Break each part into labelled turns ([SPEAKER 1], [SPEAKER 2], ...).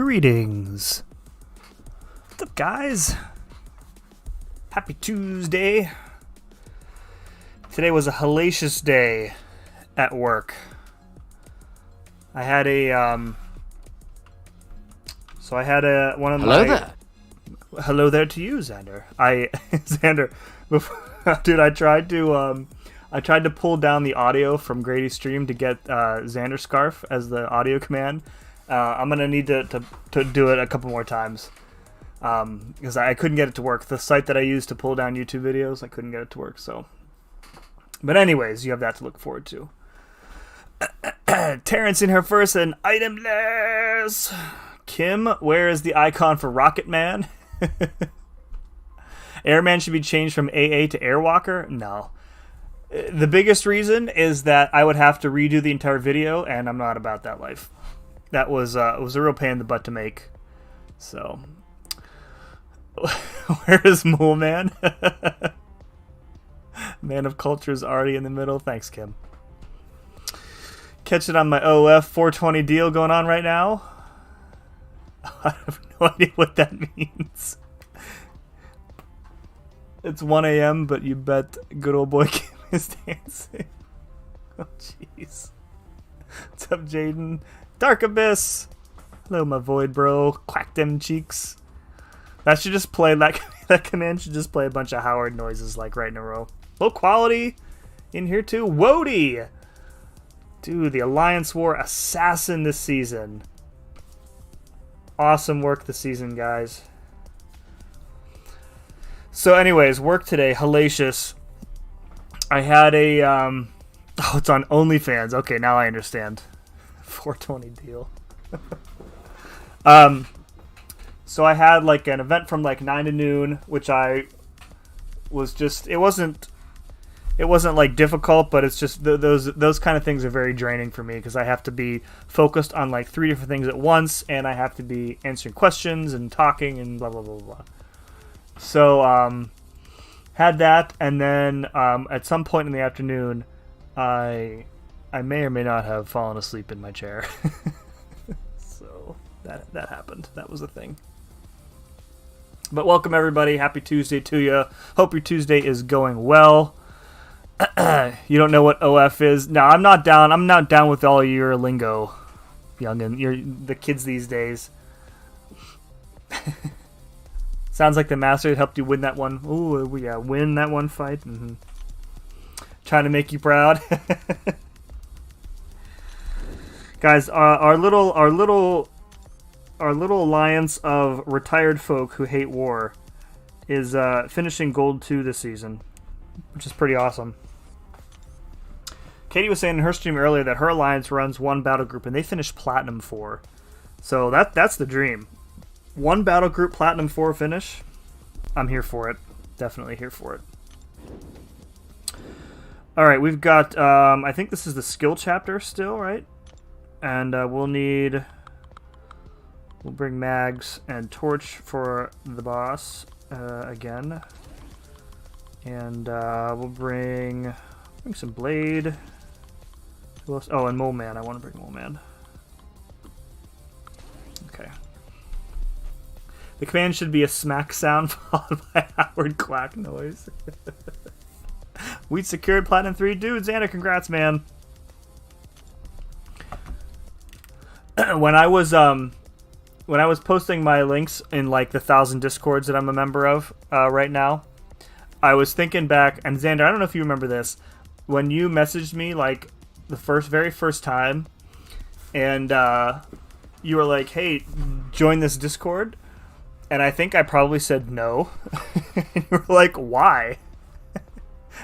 [SPEAKER 1] Greetings. What's up, guys? Happy Tuesday. Today was a hellacious day at work. I had one of
[SPEAKER 2] Hello
[SPEAKER 1] my...
[SPEAKER 2] there.
[SPEAKER 1] Hello there to you, Xander. Xander, dude, I tried to pull down the audio from Grady's stream to get Xander Scarf as the audio command. I'm gonna need to do it a couple more times because I couldn't get it to work. The site that I use to pull down YouTube videos, I couldn't get it to work. So, but anyways, you have that to look forward to. Terrence in here first and itemless. Kim, where is the icon for Rocket Man? Airman should be changed from AA to Airwalker? No. The biggest reason is that I would have to redo the entire video, and I'm not about that life. That was it was a real pain in the butt to make. So, where is Mole Man? Man of Culture is already in the middle. Thanks, Kim. Catch it on my OF 420 deal going on right now. I have no idea what that means. It's 1 a.m., but you bet good old boy Kim is dancing. Oh, jeez. What's up, Jaden? Dark Abyss. Hello, my void bro. Quack them cheeks. That should just play, that command should just play a bunch of Howard noises like right in a row. Low quality in here too. Wody! Dude, the Alliance War assassin this season. Awesome work this season, guys. So anyways, work today, hellacious. I had a, oh, it's on OnlyFans. Okay, now I understand. 420 deal. So I had like an event from like 9 to noon, which I was just, it wasn't like difficult, but it's just those kind of things are very draining for me because I have to be focused on like 3 different things at once, and I have to be answering questions and talking and blah blah blah blah. So had that, and then at some point in the afternoon, I may or may not have fallen asleep in my chair. So that happened. That was a thing. But welcome everybody. Happy Tuesday to you. Hope your Tuesday is going well. You don't know what OF is? No, I'm not down. I'm not down with all your lingo, youngin. You're the kids these days. Sounds like the master helped you win that one. Ooh, yeah, win that one fight. Mm-hmm. Trying to make you proud. Guys, our little alliance of retired folk who hate war is finishing Gold 2 this season, which is pretty awesome. Katie was saying in her stream earlier that her alliance runs one battle group and they finished Platinum 4. So that's the dream. One battle group Platinum 4 finish. I'm here for it. Definitely here for it. Alright, we've got, I think this is the skill chapter still, right? And we'll bring Mags and Torch for the boss again. And we'll bring some Blade. Who else? Oh, and Mole Man. I want to bring Mole Man. Okay. The command should be a smack sound followed by a Howard Quack noise. We secured Platinum 3. Dude, Xander, congrats, man. When I was posting my links in like the 1,000 Discords that I'm a member of right now, I was thinking back, and Xander, I don't know if you remember this, when you messaged me like the very first time, and you were like, "Hey, join this Discord," and I think I probably said no. And you were like, "Why?"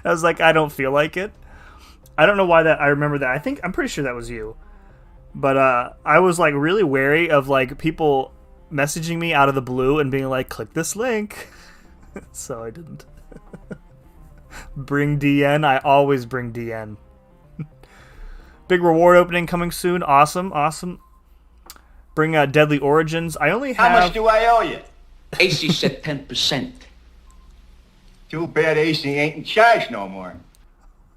[SPEAKER 1] I was like, "I don't feel like it." I don't know why that. I remember that. I'm pretty sure that was you. But I was like really wary of like people messaging me out of the blue and being like, "Click this link." So I didn't. Bring DN. I always bring DN. Big reward opening coming soon. Awesome. Bring Deadly Origins. I only have...
[SPEAKER 3] How much do I owe you?
[SPEAKER 2] AC said 10%.
[SPEAKER 3] Too bad AC ain't in charge no more.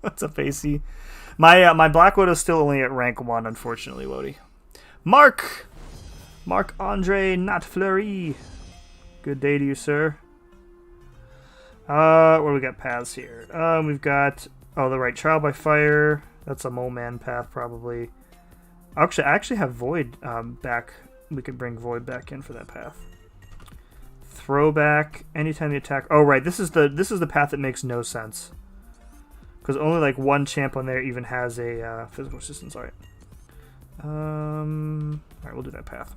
[SPEAKER 1] What's up, AC? My Black Widow's still only at rank 1, unfortunately, Wody. Mark Marc-Andre Not Fleury. Good day to you, sir. What do we got paths here? We've got, the right, trial by fire. That's a mole man path, probably. I actually have Void back. We could bring Void back in for that path. Throwback. Anytime you attack. Oh, right. This is the path that makes no sense. Because only like one champ on there even has a physical resistance. All right. Alright, we'll do that path.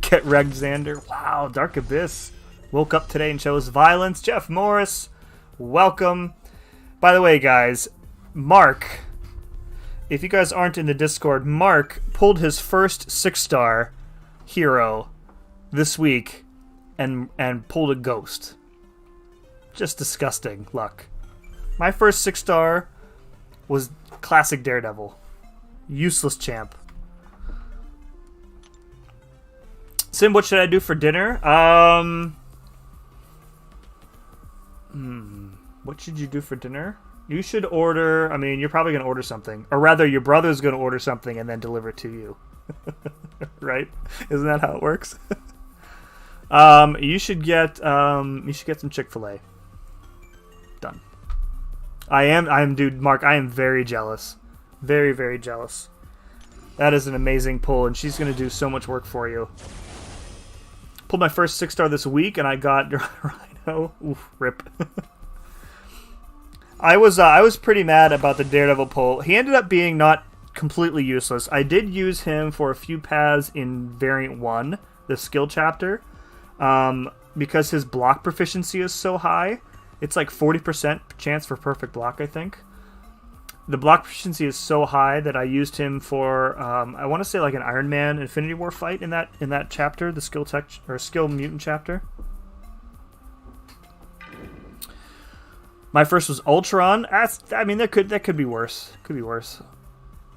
[SPEAKER 1] Get wrecked, Xander. Wow, Dark Abyss woke up today and chose violence. Jeff Morris, welcome. By the way, guys, Mark, if you guys aren't in the Discord, Mark pulled his first 6-star hero this week and pulled a ghost. Just disgusting luck. My first 6-star was classic Daredevil. Useless champ. Sim, what should I do for dinner? What should you do for dinner? You should order... I mean, you're probably going to order something. Or rather, your brother's going to order something and then deliver it to you. Right? Isn't that how it works? You should get some Chick-fil-A. Done. I am, dude, Mark, I am very jealous. Very, very jealous. That is an amazing pull, and she's going to do so much work for you. Pulled my first 6-star this week, and I got Rhino. Oof, rip. I was pretty mad about the Daredevil pull. He ended up being not completely useless. I did use him for a few paths in Variant 1, the skill chapter, because his block proficiency is so high. It's like 40% chance for perfect block, I think. The block proficiency is so high that I used him for, I want to say like an Iron Man Infinity War fight in that chapter, the skill tech or skill mutant chapter. My first was Ultron. I mean, that could be worse. Could be worse.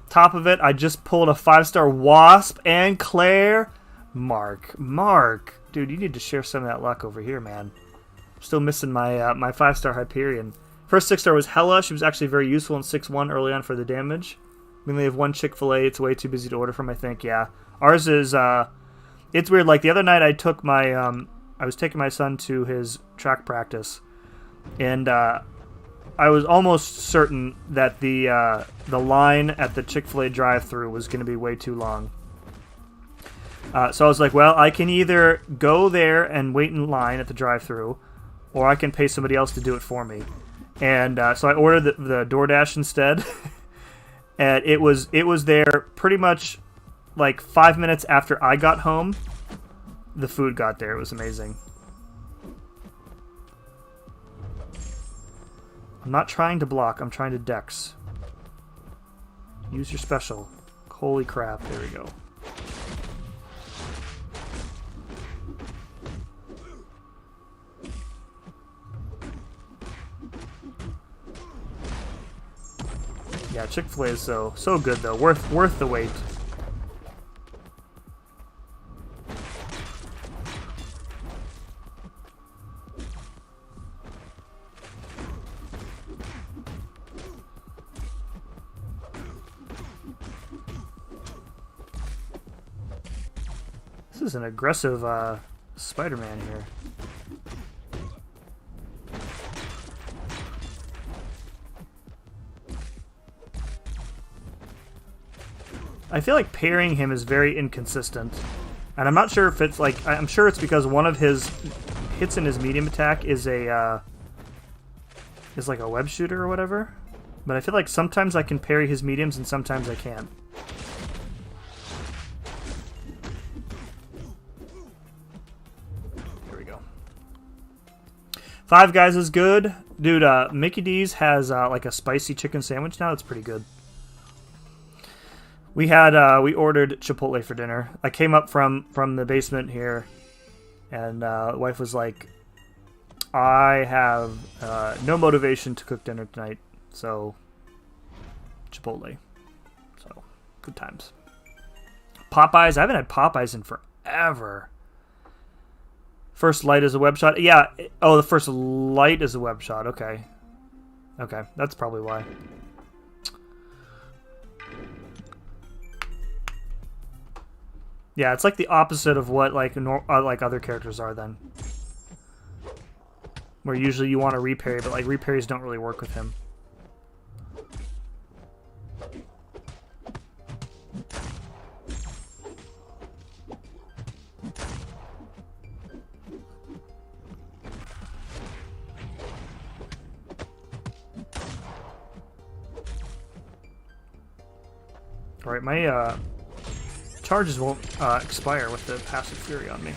[SPEAKER 1] Top of it, I just pulled a 5-star Wasp and Claire. Mark, dude, you need to share some of that luck over here, man. Still missing my my 5-star Hyperion. First 6-star was Hella. She was actually very useful in 6-1 early on for the damage. We only have one Chick-fil-A. It's way too busy to order from, I think. Yeah, ours is. It's weird. Like the other night, I took my I was taking my son to his track practice, and I was almost certain that the line at the Chick-fil-A drive-thru was going to be way too long. So I was like, well, I can either go there and wait in line at the drive-thru, or I can pay somebody else to do it for me. And so I ordered the DoorDash instead, and it was there pretty much like 5 minutes after I got home. The food got there. It was amazing. I'm not trying to block. I'm trying to dex. Use your special. Holy crap. There we go. Yeah, Chick-fil-A is so good though. Worth the wait. This is an aggressive Spider-Man here. I feel like parrying him is very inconsistent. And I'm not sure if it's like... I'm sure it's because one of his hits in his medium attack is a... is like a web shooter or whatever. But I feel like sometimes I can parry his mediums and sometimes I can't. Here we go. Five Guys is good. Dude, Mickey D's has like a spicy chicken sandwich now. It's pretty good. We we ordered Chipotle for dinner. I came up from the basement here, and the wife was like, I have no motivation to cook dinner tonight, so Chipotle. So, good times. Popeyes, I haven't had Popeyes in forever. First Light is a web shot. Yeah, oh, the First Light is a web shot. Okay. Okay, that's probably why. Yeah, it's like the opposite of what like like other characters are then. Where usually you want to reparry, but like reparries don't really work with him. Alright, my charges won't expire with the passive fury on me.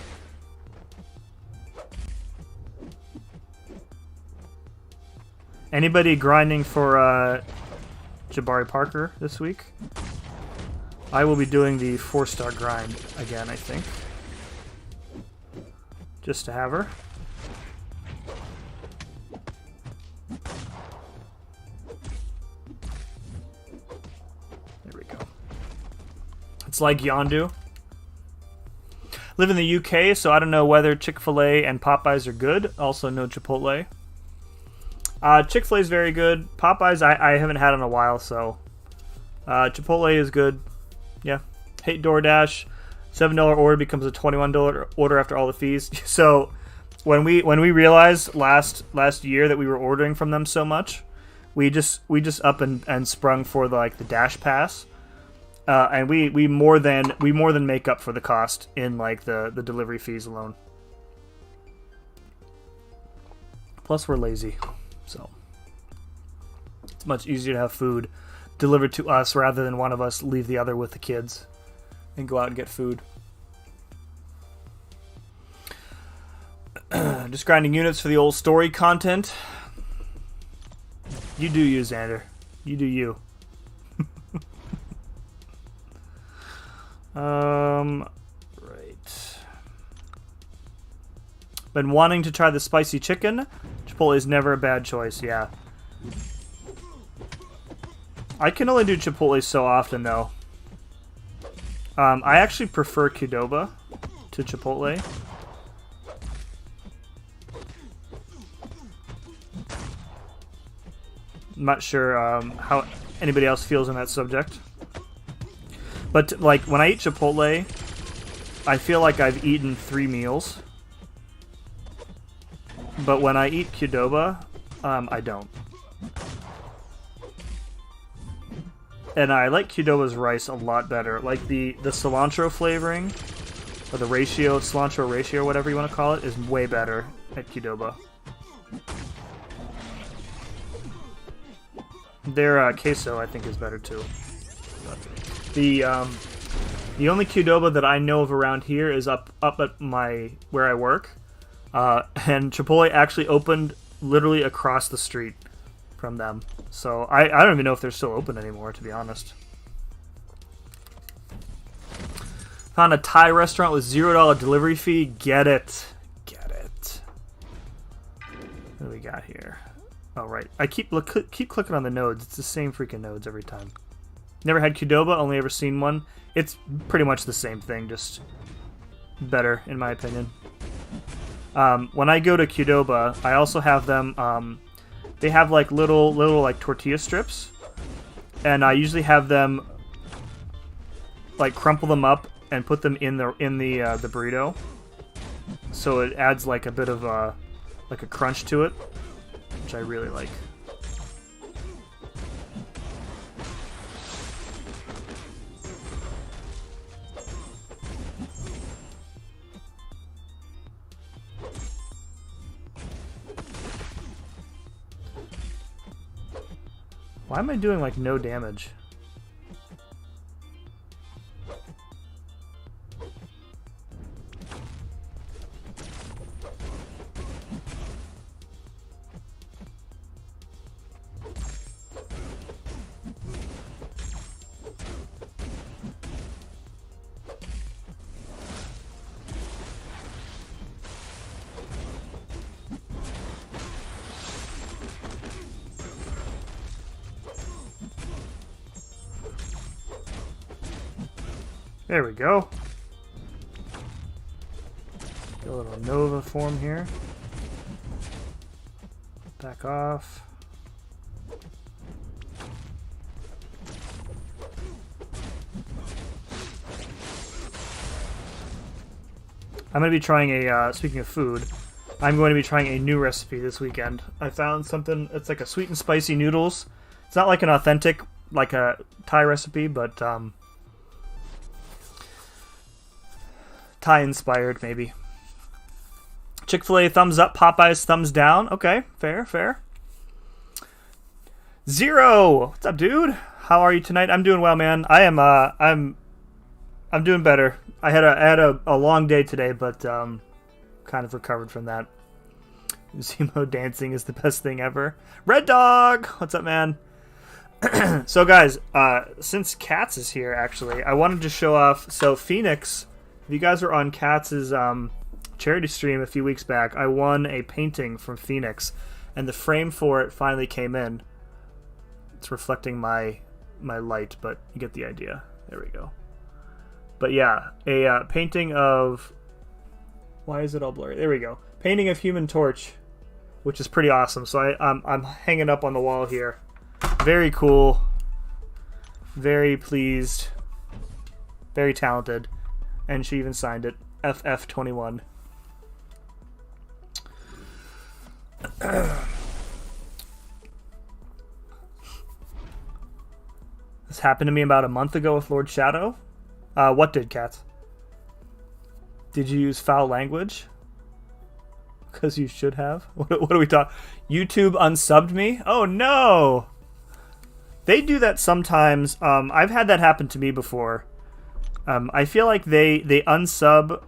[SPEAKER 1] Anybody grinding for Jabari Parker this week? I will be doing the 4-star grind again, I think. Just to have her. There we go. It's like Yondu. Live in the UK, so I don't know whether Chick-fil-A and Popeyes are good. Also, no Chipotle. Chick-fil-A is very good. Popeyes, I haven't had in a while, so Chipotle is good. Yeah. Hate DoorDash. $7 order becomes a $21 order after all the fees. So when we realized last year that we were ordering from them so much, we just up and sprung for the Dash Pass, and we more than make up for the cost in like the delivery fees alone. Plus, we're lazy. So it's much easier to have food delivered to us rather than one of us leave the other with the kids and go out and get food. Just grinding units for the old story content. You do you, Xander. You do you. Right. Been wanting to try the spicy chicken. Chipotle is never a bad choice, yeah. I can only do Chipotle so often, though. I actually prefer Qdoba to Chipotle. I'm not sure how anybody else feels on that subject. But, like, when I eat Chipotle, I feel like I've eaten 3 meals. But when I eat Qdoba, I don't. And I like Qdoba's rice a lot better. Like, the cilantro flavoring, or the ratio, cilantro ratio, whatever you want to call it, is way better at Qdoba. Their queso, I think, is better too. The only Qdoba that I know of around here is up at where I work, and Chipotle actually opened literally across the street from them. So I don't even know if they're still open anymore, to be honest. Found a Thai restaurant with $0 delivery fee. Get it. Get it. What do we got here? Oh, right. I keep clicking on the nodes. It's the same freaking nodes every time. Never had Qdoba, only ever seen one. It's pretty much the same thing, just better, in my opinion. When I go to Qdoba, I also have them, they have like little like tortilla strips, and I usually have them like crumple them up and put them in the burrito, so it adds like a bit of like a crunch to it, which I really like. Why am I doing like no damage? There we go. Get a little Nova form here. Back off. I'm going to be trying a, speaking of food, I'm going to be trying a new recipe this weekend. I found something, it's like a sweet and spicy noodles. It's not like an authentic, like a Thai recipe, but Thai inspired maybe. Chick-fil-A thumbs up, Popeyes thumbs down. Okay, fair. Zero, what's up, dude? How are you tonight? I'm doing well, man. I'm doing better. I had a long day today, but kind of recovered from that. Zemo dancing is the best thing ever. Red Dog, what's up, man? So, guys, since Katz is here, actually, I wanted to show off. So, Phoenix, if you guys were on Katz's charity stream a few weeks back, I won a painting from Phoenix, and the frame for it finally came in. It's reflecting my light, but you get the idea. There we go. But yeah, a painting of... Why is it all blurry? There we go. Painting of Human Torch, which is pretty awesome. So I'm hanging up on the wall here. Very cool. Very pleased. Very talented. And she even signed it. FF21. This happened to me about a month ago with Lord Shadow. What did, Kat? Did you use foul language? Because you should have. What are we talking? YouTube unsubbed me? Oh no! They do that sometimes. I've had that happen to me before. I feel like they unsub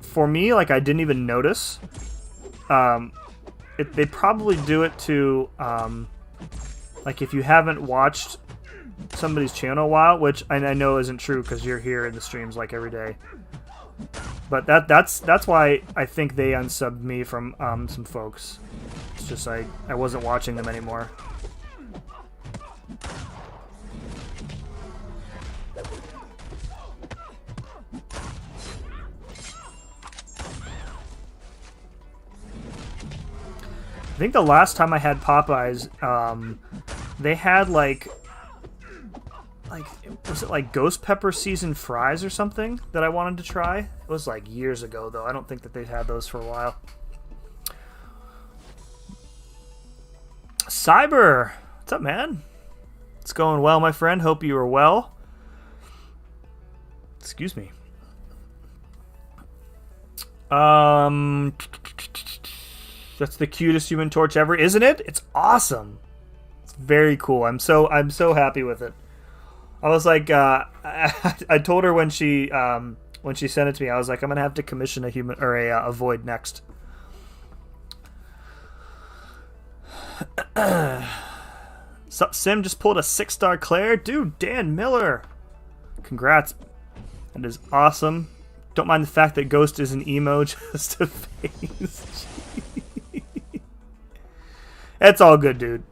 [SPEAKER 1] for me, like I didn't even notice. They probably do it to like if you haven't watched somebody's channel a while, which I know isn't true because you're here in the streams like every day. But that's why I think they unsubbed me from some folks. It's just I wasn't watching them anymore. I think the last time I had Popeyes, they had like was it like ghost pepper seasoned fries or something that I wanted to try? It was like years ago though. I don't think that they had those for a while. Cyber, what's up, man? It's going well, my friend. Hope you are well. Excuse me. That's the cutest Human Torch ever, isn't it? It's awesome. It's very cool. I'm so happy with it. I was like, I told her when she sent it to me, I was like, I'm gonna have to commission a human or a void next. Sup, Sim just pulled a 6-star Claire, dude. Dan Miller, congrats. That is awesome. Don't mind the fact that Ghost is an emo, just a face. It's all good, dude.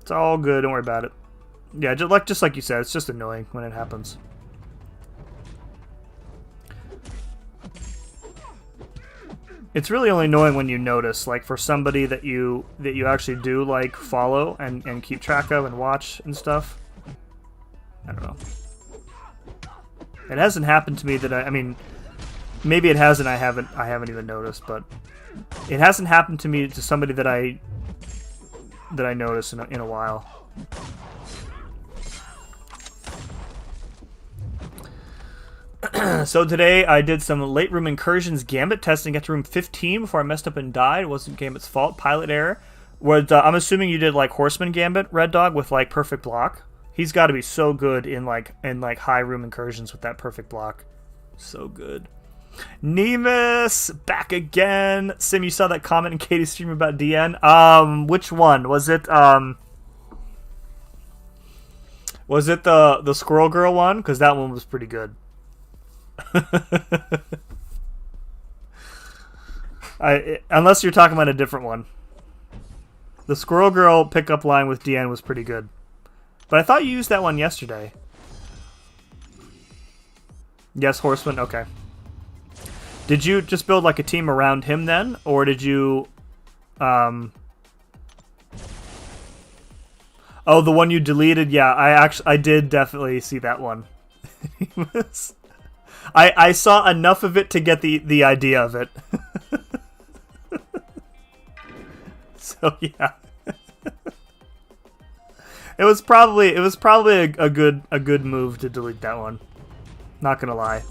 [SPEAKER 1] It's all good. Don't worry about it. Yeah, just like you said, it's just annoying when it happens. It's really only annoying when you notice, like for somebody that you actually do like follow and keep track of and watch and stuff. I don't know. It hasn't happened to me that I mean, maybe it has and I haven't even noticed, but it hasn't happened to me to somebody that I noticed in a while. So today I did some late room incursions Gambit testing, got to room 15 before I messed up and died. It wasn't Gambit's fault. Pilot error. I'm assuming you did like Horseman Gambit, Red Dog, with like perfect block. He's got to be so good in like high room incursions with that perfect block. So good. Nemus back again. Sim, you saw that comment in Katie's stream about DN. Which one was it? Was it the Squirrel Girl one? Because that one was pretty good. Unless you're talking about a different one. The Squirrel Girl pickup line with DN was pretty good. But I thought you used that one yesterday. Yes, Horseman? Okay. Did you just build like a team around him then? Or did you... Oh, the one you deleted? Yeah, I did definitely see that one. I saw enough of it to get the idea of it. So yeah. It was probably a good move to delete that one. Not gonna lie.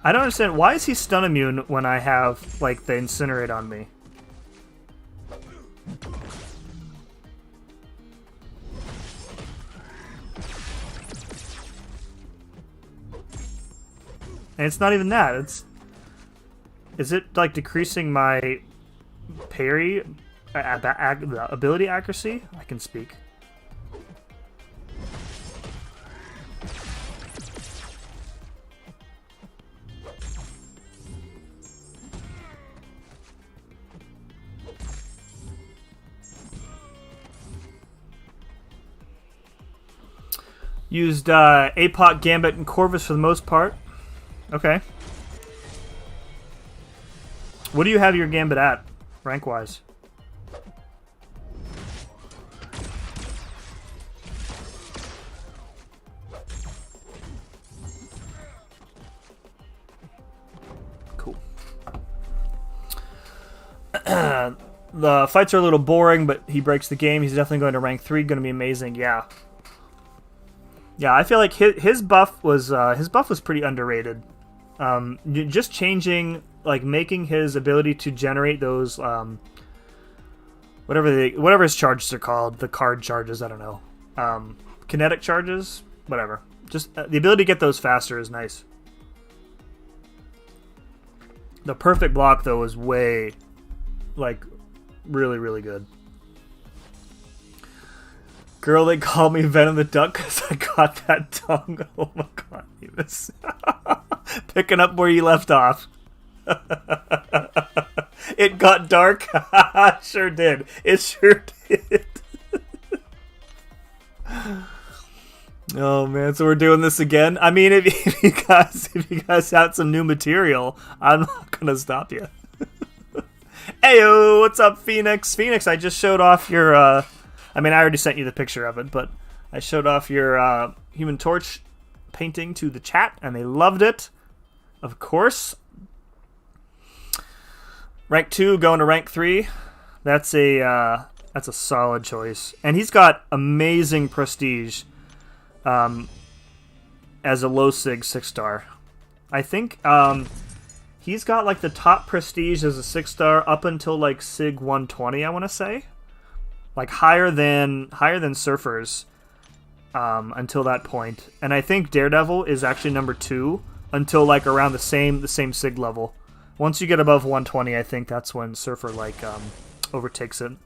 [SPEAKER 1] I don't understand. Why is he stun immune when I have, like, the Incinerate on me? And it's not even that. Is it, like, decreasing my parry ability accuracy? I can speak. Used APOC, Gambit, and Corvus for the most part. Okay. What do you have your Gambit at, rank-wise? Cool. The fights are a little boring, but he breaks the game. He's definitely going to rank 3. Going to be amazing. Yeah. Yeah, I feel like his buff was pretty underrated. Just changing, like, making his ability to generate those whatever his charges are called, the card charges, I don't know, kinetic charges, whatever. Just the ability to get those faster is nice. The perfect block though is way, like, really good. Girl, they call me Venom the Duck because I got that tongue. Oh my god, he was picking up where you left off. It got dark. Sure did. It sure did. Oh man, so we're doing this again. I mean, if you guys had some new material, I'm not gonna stop you. Heyo, what's up, Phoenix? Phoenix, I just showed off your. I mean, I already sent you the picture of it, but I showed off your Human Torch painting to the chat, and they loved it. Of course. Rank 2 going to rank 3. That's a solid choice, and he's got amazing prestige as a low sig 6-star. I think he's got like the top prestige as a 6-star up until like sig 120. I want to say. Like higher than Surfers until that point, and I think Daredevil is actually number 2 until like around the same sig level. Once you get above 120, I think that's when Surfer like overtakes them.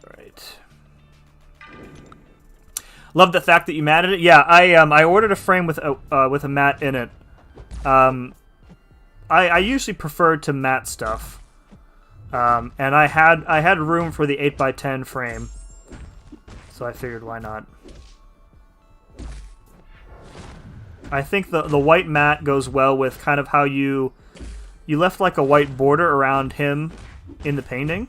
[SPEAKER 1] All right. Love the fact that you matted it. Yeah, I ordered a frame with a mat in it. I usually prefer to mat stuff. And I had room for the 8x10 frame, so I figured why not. I think the white mat goes well with kind of how you left like a white border around him in the painting.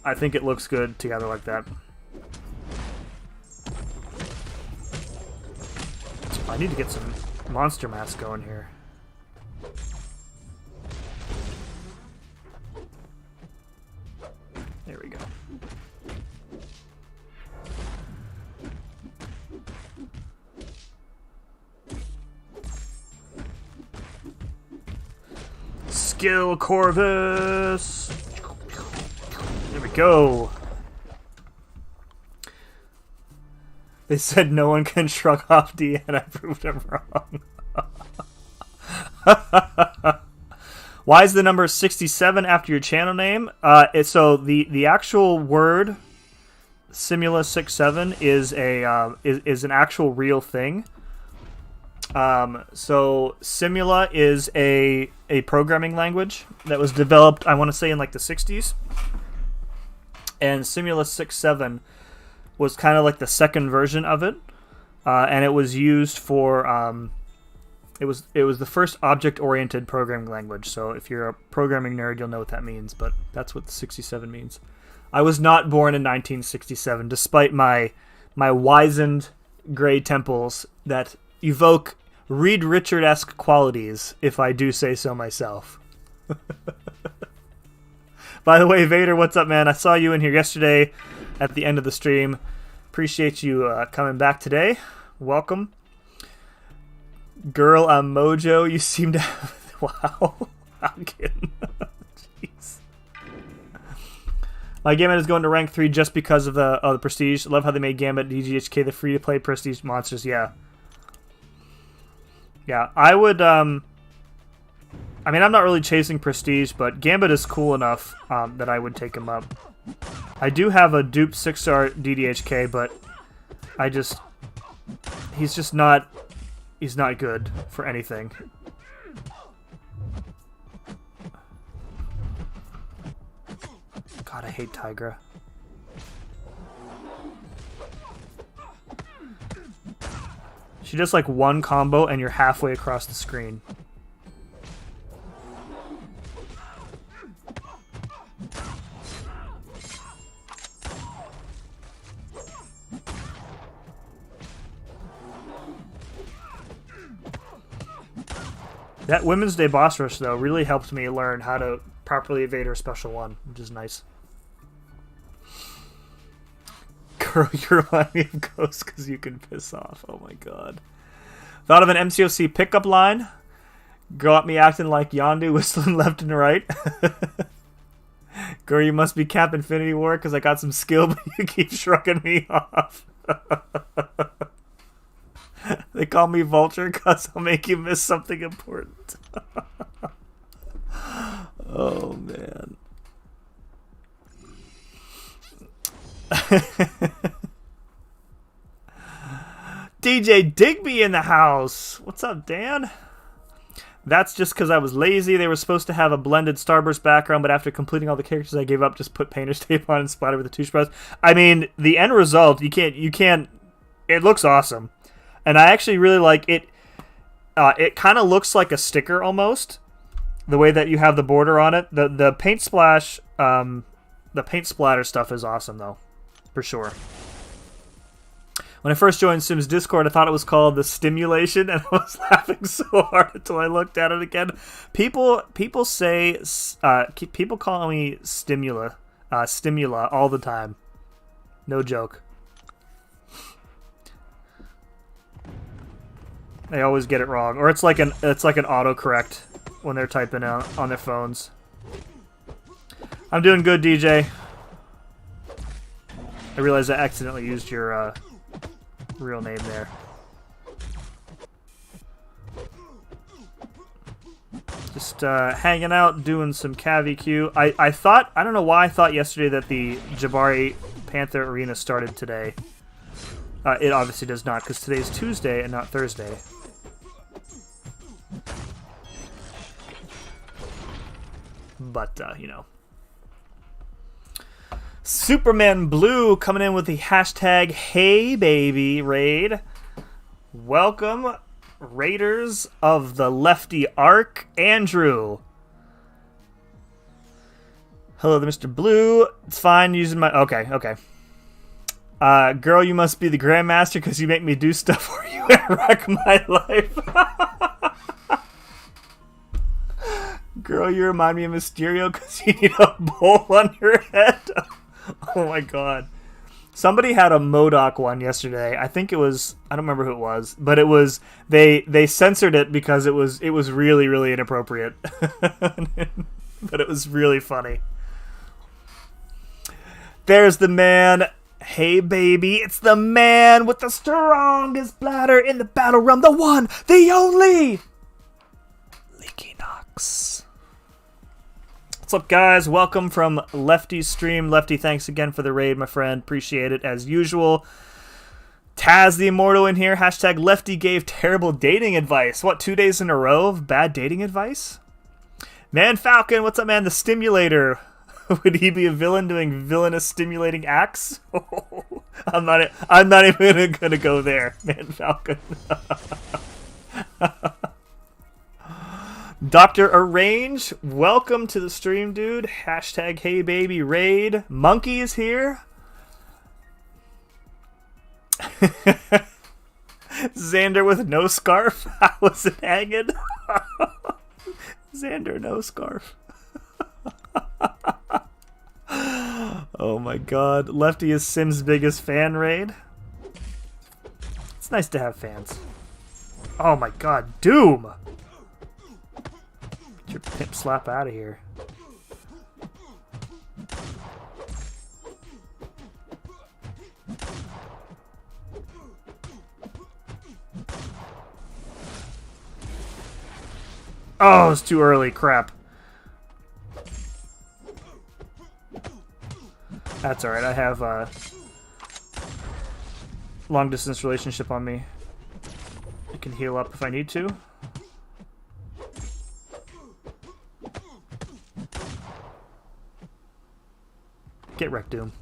[SPEAKER 1] I think it looks good together like that. I need to get some monster mass going here. There we go. Skill Corvus. There we go. They said no one can shrug off D, and I proved them wrong. Why is the number 67 after your channel name? So the actual word Simula 67 is an actual real thing. So Simula is a programming language that was developed, I want to say, in like the 60s. And Simula 6.7 was kind of like the second version of it. And it was used for... It was the first object-oriented programming language. So if you're a programming nerd, you'll know what that means. But that's what the 67 means. I was not born in 1967, despite my wizened gray temples that evoke Reed Richard-esque qualities, if I do say so myself. By the way, Vader, what's up, man? I saw you in here yesterday at the end of the stream. Appreciate you coming back today. Welcome. Girl, I'm Mojo. You seem to have... Wow. I'm kidding. Jeez. My Gambit is going to rank 3 just because of the prestige. Love how they made Gambit DGHK the free-to-play prestige monsters. Yeah. Yeah, I would... I mean, I'm not really chasing prestige, but Gambit is cool enough that I would take him up. I do have a duped 6-star DDHK, but I just... He's just not... He's not good for anything. God, I hate Tigra. She does like one combo and you're halfway across the screen. That Women's Day boss rush, though, really helped me learn how to properly evade her special one, which is nice. Girl, you remind me of Ghost because you can piss off. Oh my god. Thought of an MCOC pickup line? Girl at me acting like Yondu, whistling left and right. Girl, you must be Cap Infinity War because I got some skill, but you keep shrugging me off. They call me Vulture because I'll make you miss something important. Oh, man. DJ Digby in the house. What's up, Dan? That's just because I was lazy. They were supposed to have a blended Starburst background, but after completing all the characters, I gave up. Just put painter's tape on and splatter with a toothbrush. I mean, the end result, you can't. It looks awesome. And I actually really like it. It kind of looks like a sticker almost, the way that you have the border on it. The paint splash, the paint splatter stuff is awesome though, for sure. When I first joined Sims Discord, I thought it was called the Stimulation, and I was laughing so hard until I looked at it again. People say people call me Stimula all the time. No joke. They always get it wrong, or it's like an autocorrect when they're typing out on their phones. I'm doing good, DJ. I realized I accidentally used your real name there. Just hanging out, doing some Cavi Q. I thought, I don't know why I thought yesterday that the Jabari Panther Arena started today. It obviously does not, because today's Tuesday and not Thursday. But, you know. Superman Blue coming in with the hashtag HeyBaby raid. Welcome, Raiders of the Lefty Arc. Andrew. Hello, Mr. Blue. It's fine using my... Okay. Girl, you must be the Grandmaster because you make me do stuff for you and wreck my life. Girl, you remind me of Mysterio because you need a bowl on your head. Oh my god. Somebody had a MODOK one yesterday. I think it was... I don't remember who it was. But it was... They censored it because it was really, really inappropriate. But it was really funny. There's the man... Hey, baby, it's the man with the strongest bladder in the battle realm. The one, the only, Leaky Knox. What's up, guys? Welcome from Lefty's stream. Lefty, thanks again for the raid, my friend. Appreciate it, as usual. Taz the Immortal in here. Hashtag Lefty gave terrible dating advice. What, 2 days in a row of bad dating advice? Man Falcon, what's up, man? The Stimulator. Would he be a villain doing villainous stimulating acts? I'm not even gonna go there, Man Falcon. Dr. Arrange, welcome to the stream, dude. Hashtag hey baby raid. Monkey is here. Xander with no scarf. How was it hanging? Xander no scarf. Oh my god. Lefty is Sim's biggest fan raid. It's nice to have fans. Oh my god. Doom! Get your pimp slap out of here. Oh, it's too early. Crap. That's alright. I have a long distance relationship on me. I can heal up if I need to. Get wrecked, Doom.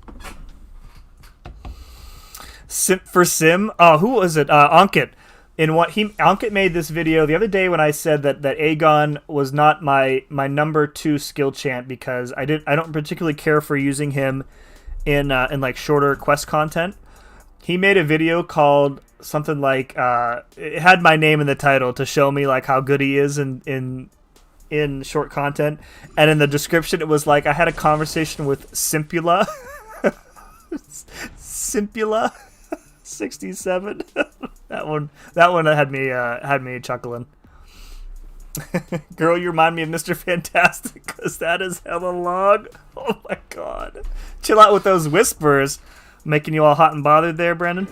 [SPEAKER 1] Simp for Sim. Oh, who was it? Ankit. Ankit made this video the other day when I said that Aegon was not my number 2 skill champ because I don't particularly care for using him in like shorter quest content. He made a video called something like it had my name in the title to show me like how good he is in short content, and in the description it was like I had a conversation with Simpula. Simpula 67. that one had me chuckling. Girl, you remind me of Mr. Fantastic because that is hella long. Oh my god. Chill out with those whispers. Making you all hot and bothered there, Brandon.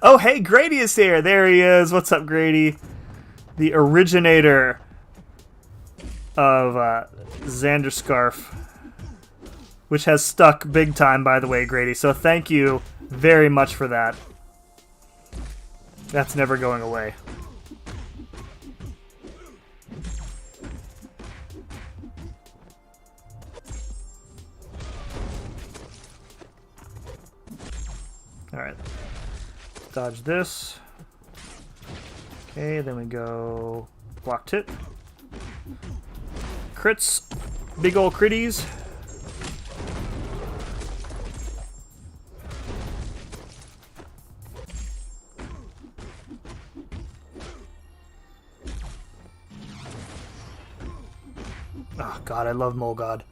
[SPEAKER 1] Oh, hey, Grady is here. There he is. What's up, Grady? The originator of Xander Scarf, which has stuck big time, by the way, Grady. So thank you very much for that. That's never going away. Alright. Dodge this. Okay, then we go block tit. Crits. Big ol' critties. Oh god, I love Mole God.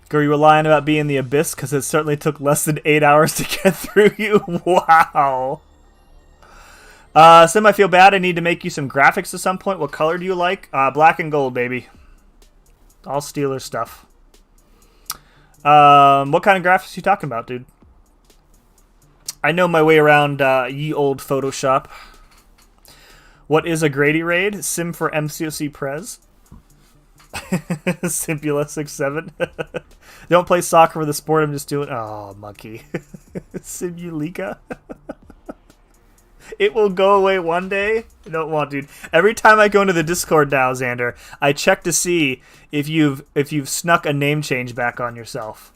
[SPEAKER 1] Girl, you were lying about being the Abyss because it certainly took less than 8 hours to get through you. Wow. Sim, I feel bad. I need to make you some graphics at some point. What color do you like? Black and gold, baby. All Steeler stuff. What kind of graphics you talking about, dude? I know my way around ye old Photoshop. What is a Grady raid? Sim for MCOC Prez. Simpula 67. Don't play soccer for the sport. I'm just doing. Oh, monkey. Simulika. It will go away one day. I don't want, dude. Every time I go into the Discord now, Xander, I check to see if you've snuck a name change back on yourself.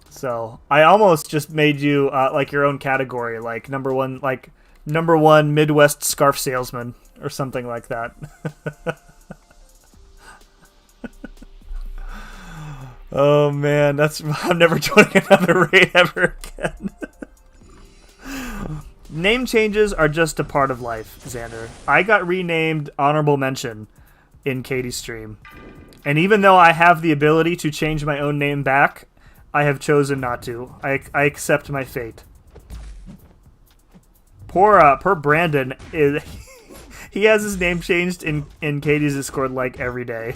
[SPEAKER 1] So I almost just made you like your own category, like number one Midwest scarf salesman or something like that. Oh man, I'm never joining another raid ever again. Name changes are just a part of life, Xander. I got renamed Honorable Mention in Katie's stream. And even though I have the ability to change my own name back, I have chosen not to. I accept my fate. Poor Brandon is he has his name changed in Katie's Discord like every day.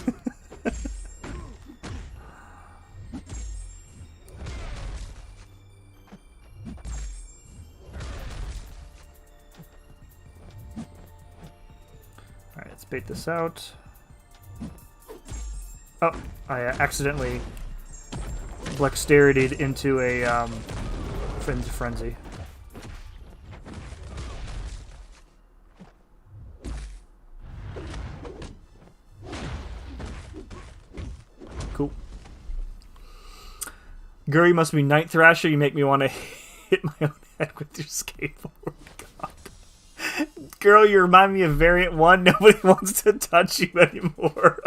[SPEAKER 1] Alright, let's bait this out. Oh, I accidentally dexterity'd into a frenzy. Cool. Girl, you must be Night Thrasher. You make me want to hit my own head with your skateboard. God. Girl, you remind me of Variant 1. Nobody wants to touch you anymore.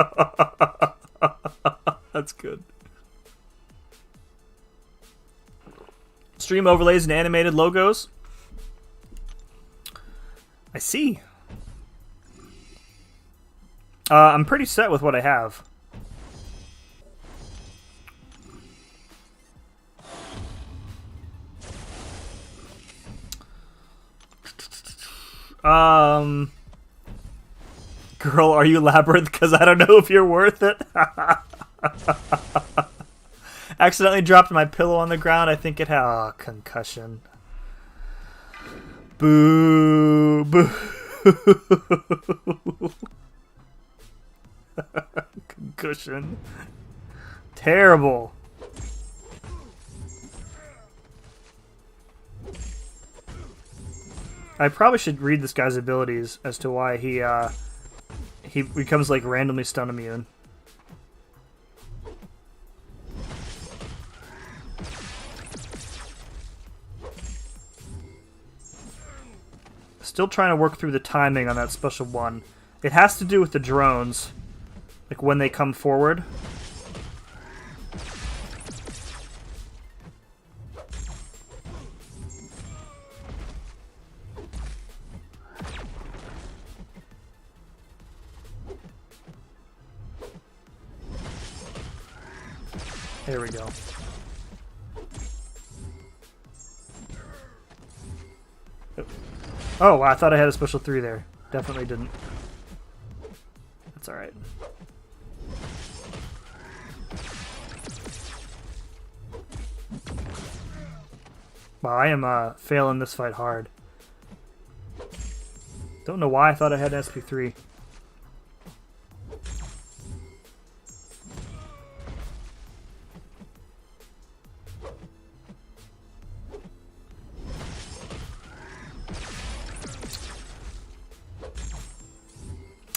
[SPEAKER 1] That's good. Stream overlays and animated logos. I see. I'm pretty set with what I have. Girl, are you Labyrinth? Because I don't know if you're worth it. Accidentally dropped my pillow on the ground. I think it had... Oh, concussion. Boo. Boo. Concussion. Terrible. I probably should read this guy's abilities as to why he becomes like randomly stun immune. Still trying to work through the timing on that special one. It has to do with the drones, like when they come forward. There we go. Oh, I thought I had a special 3 there. Definitely didn't. That's alright. Wow, I am failing this fight hard. Don't know why I thought I had SP3.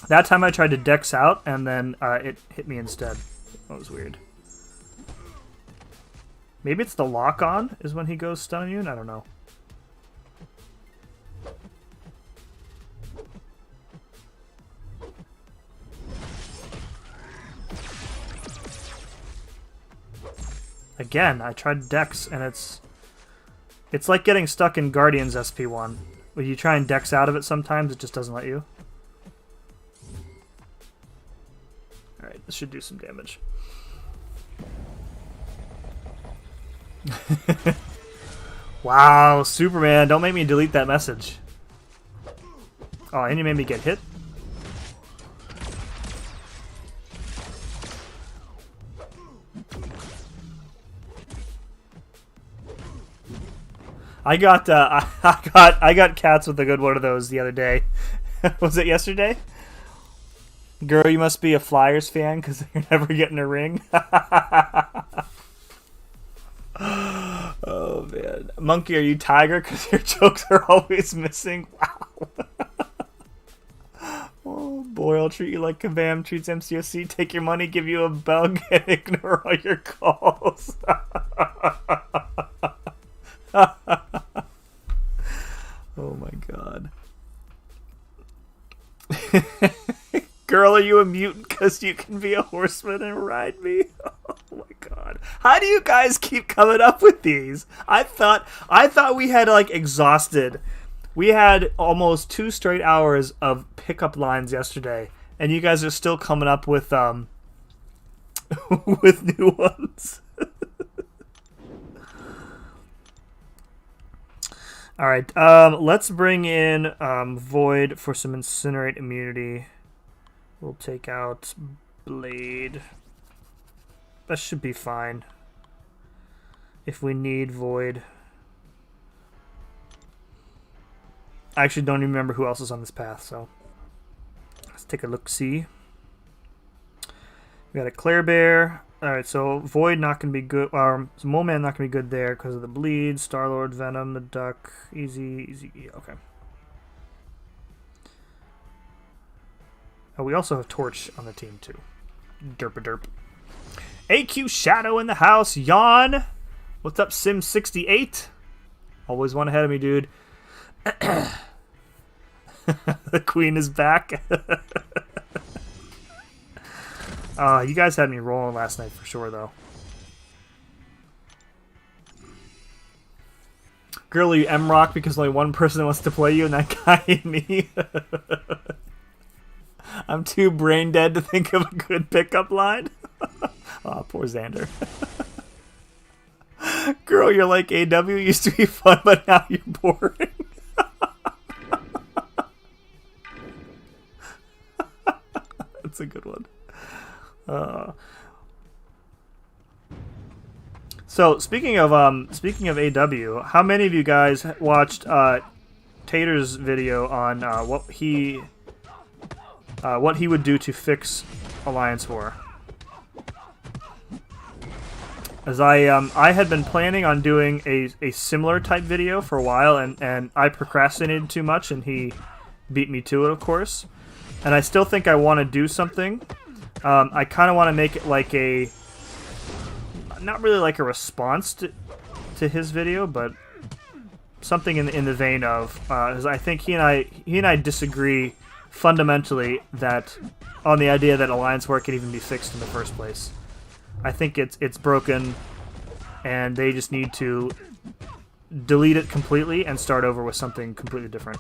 [SPEAKER 1] That time I tried to dex out, and then it hit me instead. That was weird. Maybe it's the lock-on is when he goes stun immune? I don't know. Again, I tried dex, and it's like getting stuck in Guardian's SP1. When you try and dex out of it sometimes, it just doesn't let you. Alright, this should do some damage. Wow, Superman, don't make me delete that message. Oh, and you made me get hit? I got cats with a good one of those the other day. Was it yesterday? Girl, you must be a Flyers fan because you're never getting a ring. Oh, man. Monkey, are you Tiger? Because your jokes are always missing. Wow. Oh, boy, I'll treat you like Kabam treats MCOC. Take your money, give you a bug, and ignore all your calls. Oh, my God. Girl, are you a mutant because you can be a horseman and ride me? Oh my god. How do you guys keep coming up with these? I thought we had like exhausted. We had almost 2 straight hours of pickup lines yesterday, and you guys are still coming up with with new ones. Alright, let's bring in Void for some Incinerate immunity. We'll take out Blade. That should be fine. If we need Void. I actually don't even remember who else is on this path, so let's take a look-see. We got a Claire Bear. Alright, so Void not going to be good. So Mole Man not going to be good there because of the bleed. Star-Lord, Venom, the Duck. Easy. Okay. Oh, we also have Torch on the team, too. Derp-a-derp. AQ Shadow in the house. Yawn. What's up, Sim68? Always one ahead of me, dude. The Queen is back. You guys had me rolling last night for sure, though. Girl, you M-Rock because only one person wants to play you, and that guy and me. I'm too brain dead to think of a good pickup line. Oh, poor Xander. Girl, you're like AW used to be fun, but now you're boring. That's a good one. So speaking of AW, how many of you guys watched Tater's video on what he would do to fix Alliance War? As I had been planning on doing a similar type video for a while, and I procrastinated too much, and he beat me to it, of course. And I still think I want to do something. I kind of want to make it like not really like a response to his video, but something in the vein of, because I think he and I disagree fundamentally on the idea that Alliance War can even be fixed in the first place. I think it's broken, and they just need to delete it completely and start over with something completely different.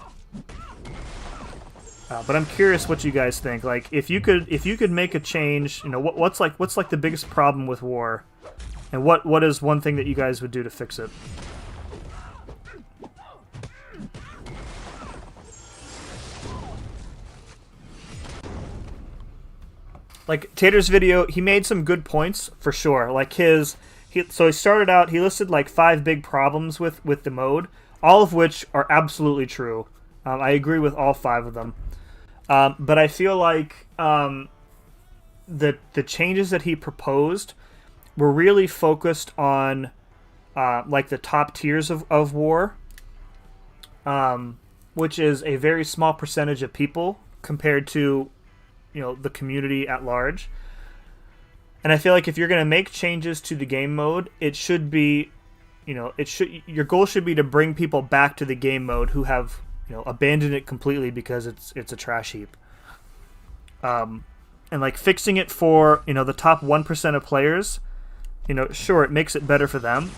[SPEAKER 1] But I'm curious what you guys think. Like, if you could make a change, you know, what's like the biggest problem with war, and what is one thing that you guys would do to fix it? Like Tater's video, he made some good points for sure. Like he started out, he listed like 5 big problems with the mode, all of which are absolutely true. I agree with all 5 of them. But I feel like the changes that he proposed were really focused on like the top tiers of war, which is a very small percentage of people compared to, you know, the community at large. And I feel like if you're going to make changes to the game mode, it should be, you know, your goal should be to bring people back to the game mode who have, you know, abandoned it completely because it's a trash heap. And like fixing it for, you know, the top 1% of players, you know, sure, it makes it better for them,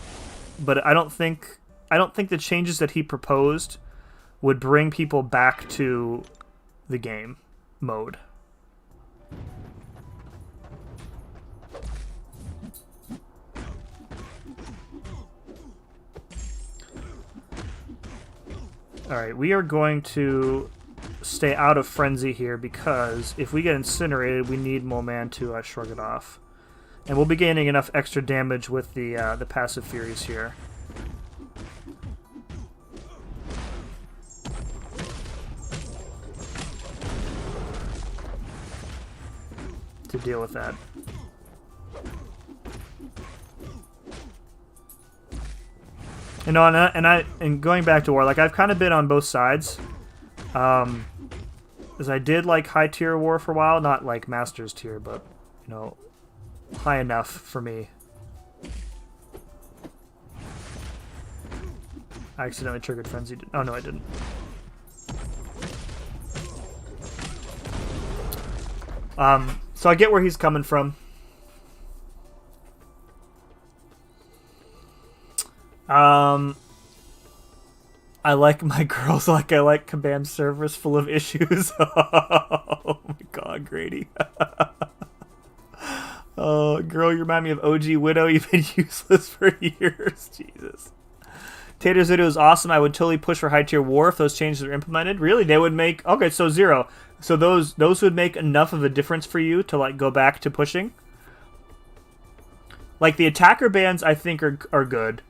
[SPEAKER 1] but I don't think the changes that he proposed would bring people back to the game mode. Alright, we are going to stay out of Frenzy here because if we get incinerated, we need Mole Man to shrug it off. And we'll be gaining enough extra damage with the passive Furies here. To deal with that. You know, and going back to war, like I've kind of been on both sides, as I did like high tier war for a while, not like Masters tier, but you know, high enough for me. I accidentally triggered Frenzy. Oh no, I didn't. So I get where he's coming from. I like my girls like I like Kabam servers full of issues. Oh my god, Grady. Oh, girl, you remind me of OG Widow. You've been useless for years. Jesus. Tater's video is awesome. I would totally push for high tier war if those changes are implemented. Really? They would make... Okay, so 0. So those would make enough of a difference for you to like go back to pushing? Like the attacker bans I think are good.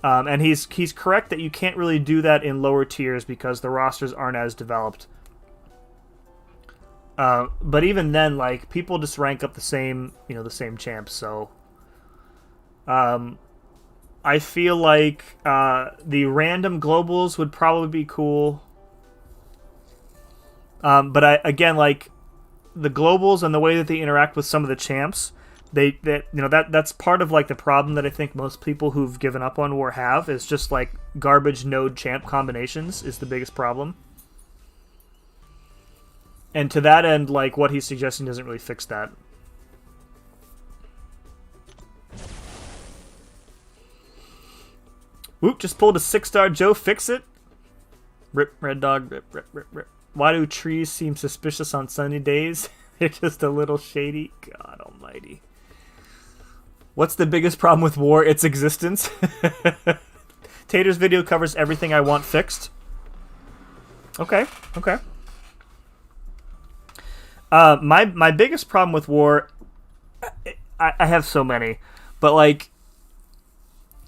[SPEAKER 1] And he's correct that you can't really do that in lower tiers because the rosters aren't as developed. But even then, like, people just rank up the same, the same champs. So, I feel like the random globals would probably be cool. But again, like, the globals and the way that they interact with some of the champs, that's part of like the problem that I think most people who've given up on war have, is just like garbage node champ combinations is the biggest problem. And to that end, like, what he's suggesting doesn't really fix that. Whoop, just pulled a 6-star Joe, fix it. Rip, Red Dog, rip, rip, rip, rip. Why do trees seem suspicious on sunny days? They're just a little shady. God almighty. What's the biggest problem with war? Its existence. Tater's video covers everything I want fixed. Okay, okay. My biggest problem with war, I have so many, but like,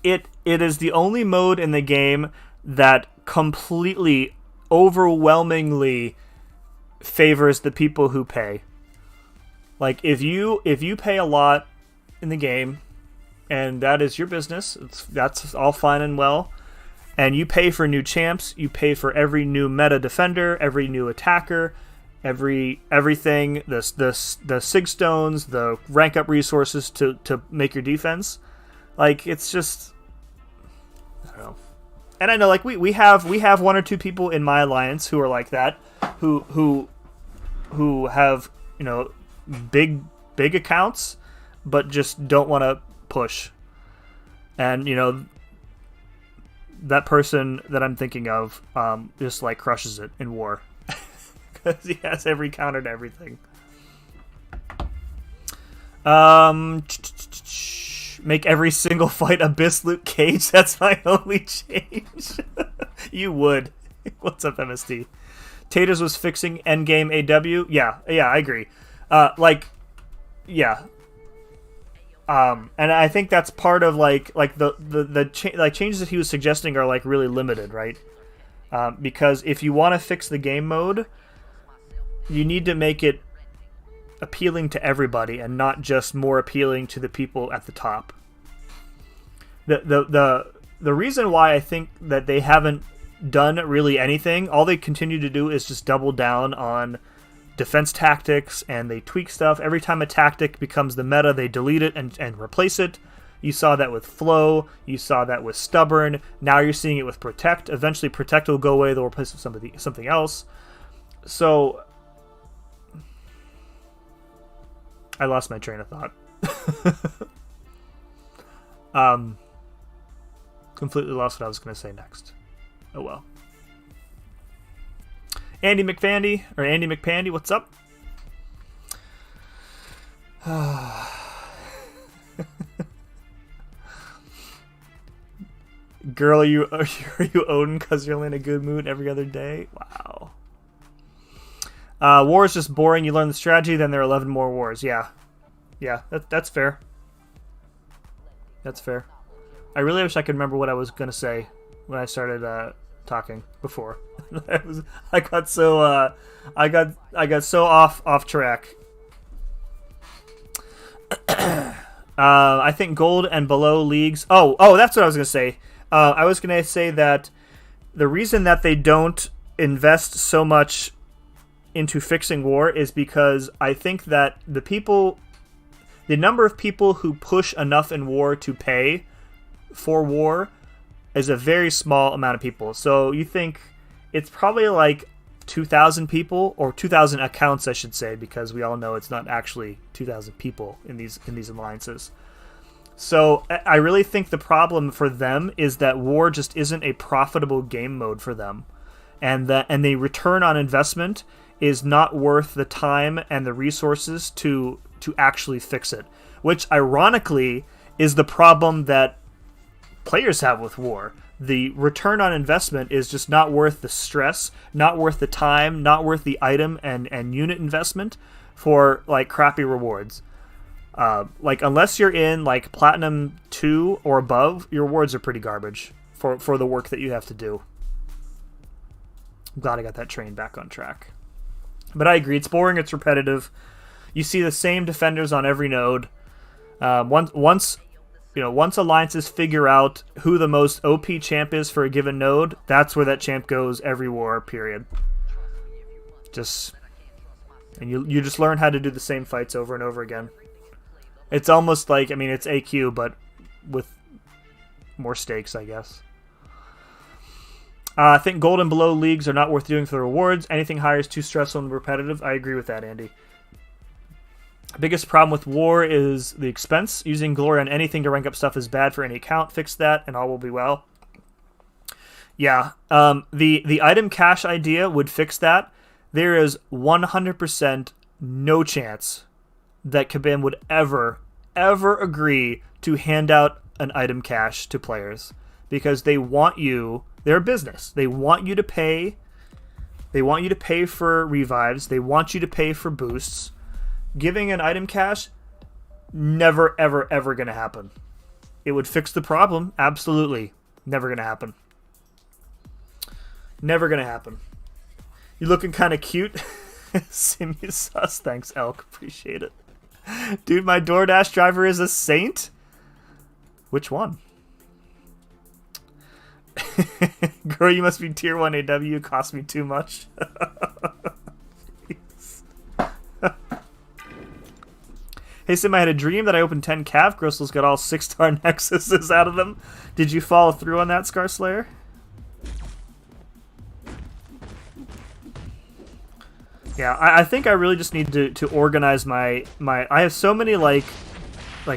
[SPEAKER 1] it is the only mode in the game that completely, overwhelmingly favors the people who pay. Like, if you pay a lot in the game, and that is your business, that's all fine and well, and you pay for new champs, you pay for every new meta defender, every new attacker, everything, the sig stones, the rank up resources to make your defense. Like, it's just, I don't know. And I know, like, we have one or two people in my alliance who are like that, who have, big accounts, but just don't want to push. And that person that I'm thinking of just like crushes it in war. Because he has every counter to everything. Make every single fight Abyss Luke Cage. That's my only change. You would. What's up, MSD? Taters was fixing endgame AW. Yeah, I agree. Yeah. And I think that's part of like the changes that he was suggesting are like really limited, right? Because if you want to fix the game mode, you need to make it appealing to everybody and not just more appealing to the people at the top. The reason why I think that they haven't done really anything, all they continue to do is just double down on defense tactics, and they tweak stuff. Every time a tactic becomes the meta, they delete it and replace it. You saw that with Flow, you saw that with Stubborn, now you're seeing it with Protect. Eventually Protect will go away, they'll replace it with something else. So I lost my train of thought. Completely lost what I was going to say next. Oh well. Andy McPandy, what's up? Girl, are you Odin because you're only in a good mood every other day? Wow. War is just boring. You learn the strategy, then there are 11 more wars. Yeah, that's fair. That's fair. I really wish I could remember what I was gonna say when I started talking before. I got so off track. I think gold and below leagues. Oh, that's what I was gonna say. I was gonna say that the reason that they don't invest so much into fixing war is because I think that the number of people who push enough in war to pay for war is a very small amount of people. So you think it's probably like 2,000 people, or 2,000 accounts, I should say, because we all know it's not actually 2,000 people in these alliances. So I really think the problem for them is that war just isn't a profitable game mode for them, and the return on investment is not worth the time and the resources to actually fix it, which ironically is the problem that players have with war. The return on investment is just not worth the stress, not worth the time, not worth the item and unit investment for like crappy rewards. Like, unless you're in like Platinum 2 or above, your rewards are pretty garbage for the work that you have to do. I'm glad I got that train back on track. But I agree, it's boring, it's repetitive. You see the same defenders on every node. Once alliances figure out who the most OP champ is for a given node, that's where that champ goes every war, period. And you just learn how to do the same fights over and over again. It's almost like, I mean, it's AQ, but with more stakes, I guess. I think gold and below leagues are not worth doing for the rewards. Anything higher is too stressful and repetitive. I agree with that, Andy. Biggest problem with war is the expense. Using glory on anything to rank up stuff is bad for any account. Fix that and all will be well. Yeah, the item cache idea would fix that. There is 100% no chance that Kabam would ever agree to hand out an item cache to players, because they want you, they're a business. They want you to pay. They want you to pay for revives. They want you to pay for boosts. Giving an item cache, never, ever going to happen. It would fix the problem, absolutely. Never going to happen. Never going to happen. You're looking kind of cute. Simu sus, thanks, Elk. Appreciate it. Dude, my DoorDash driver is a saint? Which one? Girl, you must be tier 1 AW. Cost me too much. Hey, Sim, I had a dream that I opened 10 Cav crystals, got all 6-star nexuses out of them. Did you follow through on that, Scar Slayer? Yeah, I think I really just need to organize my I have so many like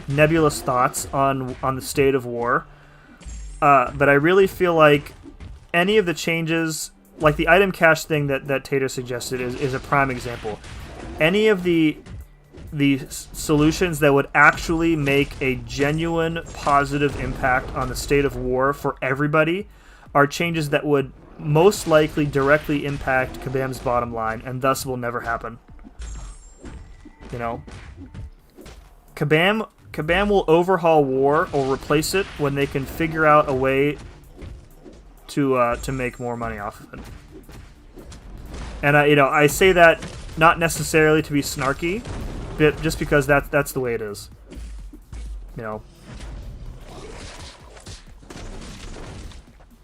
[SPEAKER 1] nebulous thoughts on the state of war, but I really feel like any of the changes, like the item cache thing that Tater suggested is a prime example. Any of the solutions that would actually make a genuine positive impact on the state of war for everybody are changes that would most likely directly impact Kabam's bottom line, and thus will never happen. You know, Kabam will overhaul war or replace it when they can figure out a way to make more money off of it. And I say that not necessarily to be snarky, but just because that's the way it is. You know,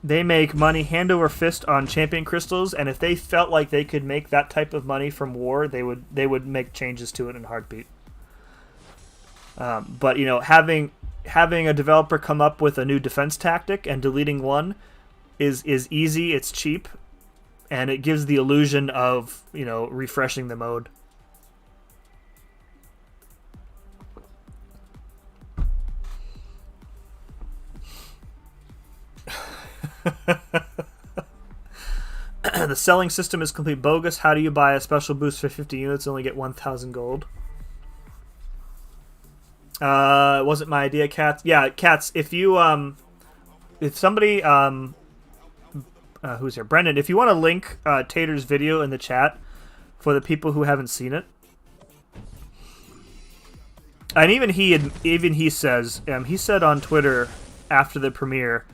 [SPEAKER 1] they make money hand over fist on champion crystals, and if they felt like they could make that type of money from war, they would make changes to it in a heartbeat. But having a developer come up with a new defense tactic and deleting one is easy, it's cheap, and it gives the illusion of refreshing the mode. The selling system is complete bogus. How do you buy a special boost for 50 units and only get 1,000 gold? It wasn't my idea, Cats. Yeah, Cats, if somebody, who's here? Brendan, if you want to link Tater's video in the chat for the people who haven't seen it. And even he says, he said on Twitter after the premiere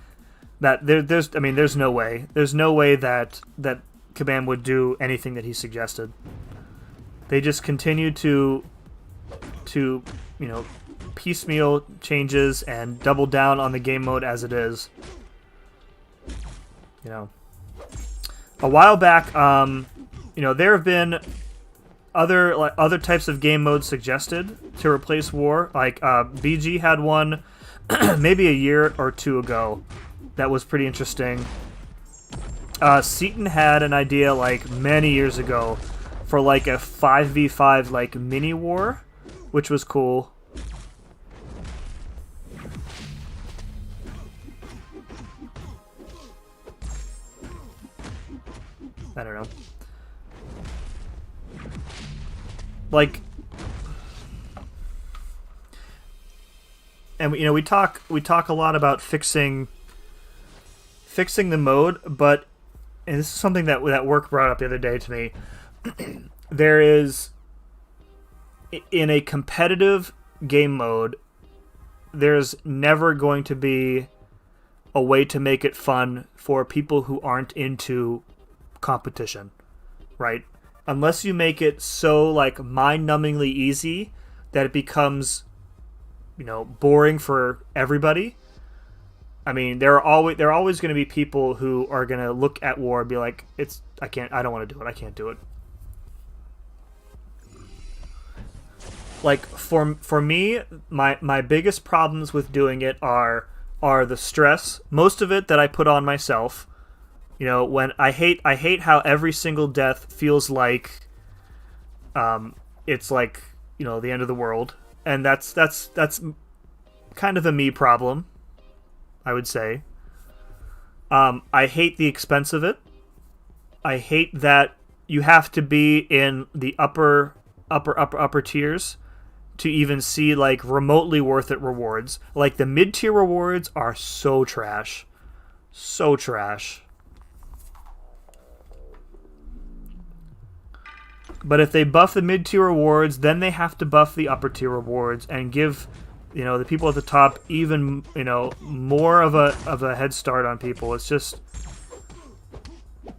[SPEAKER 1] that there's no way that Kabam would do anything that he suggested. They just continue to piecemeal changes and double down on the game mode as it is. A while back, there have been other types of game modes suggested to replace war. Like BG had one maybe a year or two ago. That was pretty interesting. Seaton had an idea like many years ago for like a 5v5 like mini war, which was cool. I don't know. Like, and we talk a lot about fixing the mode, but, and this is something that Work brought up the other day to me, there is, in a competitive game mode, there's never going to be a way to make it fun for people who aren't into competition, right? unless you make it so like mind-numbingly easy that it becomes, boring for everybody. I mean, there are always going to be people who are going to look at war and be like, I don't want to do it. I can't do it. Like for me, my biggest problems with doing it are the stress. Most of it that I put on myself. When I hate how every single death feels like it's like, the end of the world. And that's kind of a me problem, I would say. I hate the expense of it. I hate that you have to be in the upper tiers to even see like remotely worth it rewards. Like the mid-tier rewards are so trash. So trash. But if they buff the mid-tier rewards, then they have to buff the upper-tier rewards and give, the people at the top even, more of a head start on people. It's just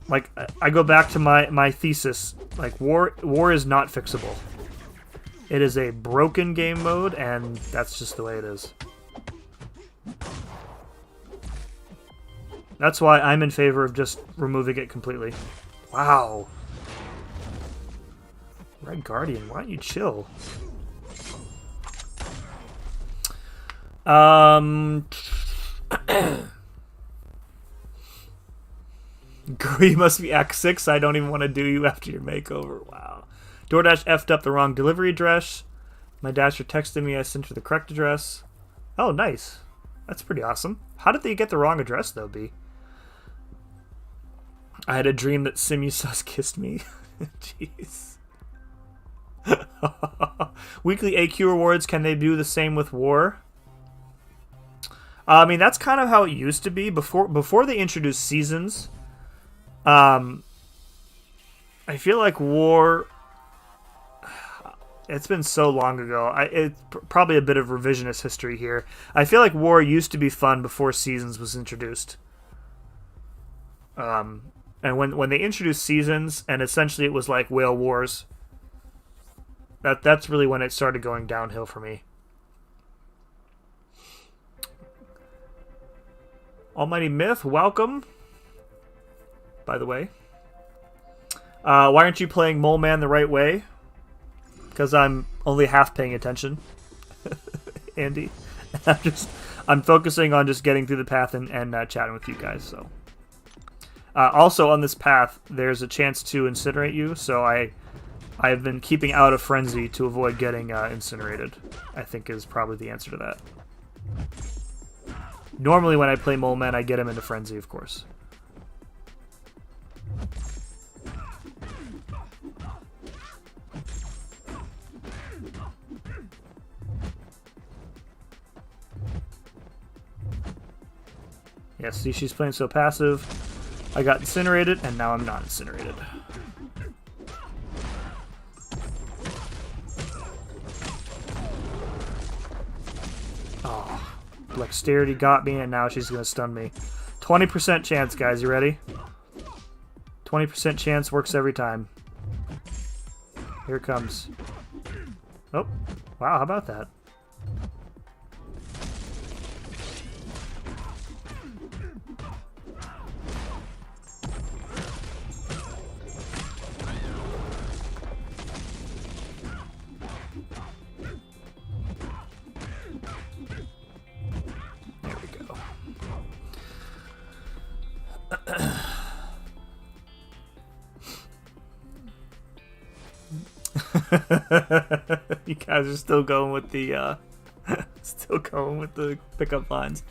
[SPEAKER 1] like I go back to my thesis. Like war is not fixable. It is a broken game mode, and that's just the way it is. That's why I'm in favor of just removing it completely. Wow. Red Guardian, why don't you chill? You must be X6. I don't even want to do you after your makeover. Wow. DoorDash effed up the wrong delivery address. My Dasher texted me I sent her the correct address. Oh, nice. That's pretty awesome. How did they get the wrong address, though, B? I had a dream that Simusus kissed me. Jeez. Weekly AQ rewards, can they do the same with war? I mean, that's kind of how it used to be before they introduced seasons. I feel like war, it's been so long ago. It's probably a bit of revisionist history here. I feel like war used to be fun before seasons was introduced. And when they introduced seasons, and essentially it was like Whale Wars, that's really when it started going downhill for me. Almighty Myth, welcome. By the way. Why aren't you playing Mole Man the right way? Because I'm only half paying attention. Andy. I'm focusing on just getting through the path and chatting with you guys, so. Also on this path, there's a chance to incinerate you, so I've been keeping out of Frenzy to avoid getting incinerated, I think is probably the answer to that. Normally when I play Mole Man, I get him into Frenzy, of course. Yeah, see, she's playing so passive. I got incinerated, and now I'm not incinerated. Oh, Dexterity got me, and now she's going to stun me. 20% chance, guys. You ready? 20% chance works every time. Here it comes. Oh, wow, how about that? You guys are still going with the pickup lines.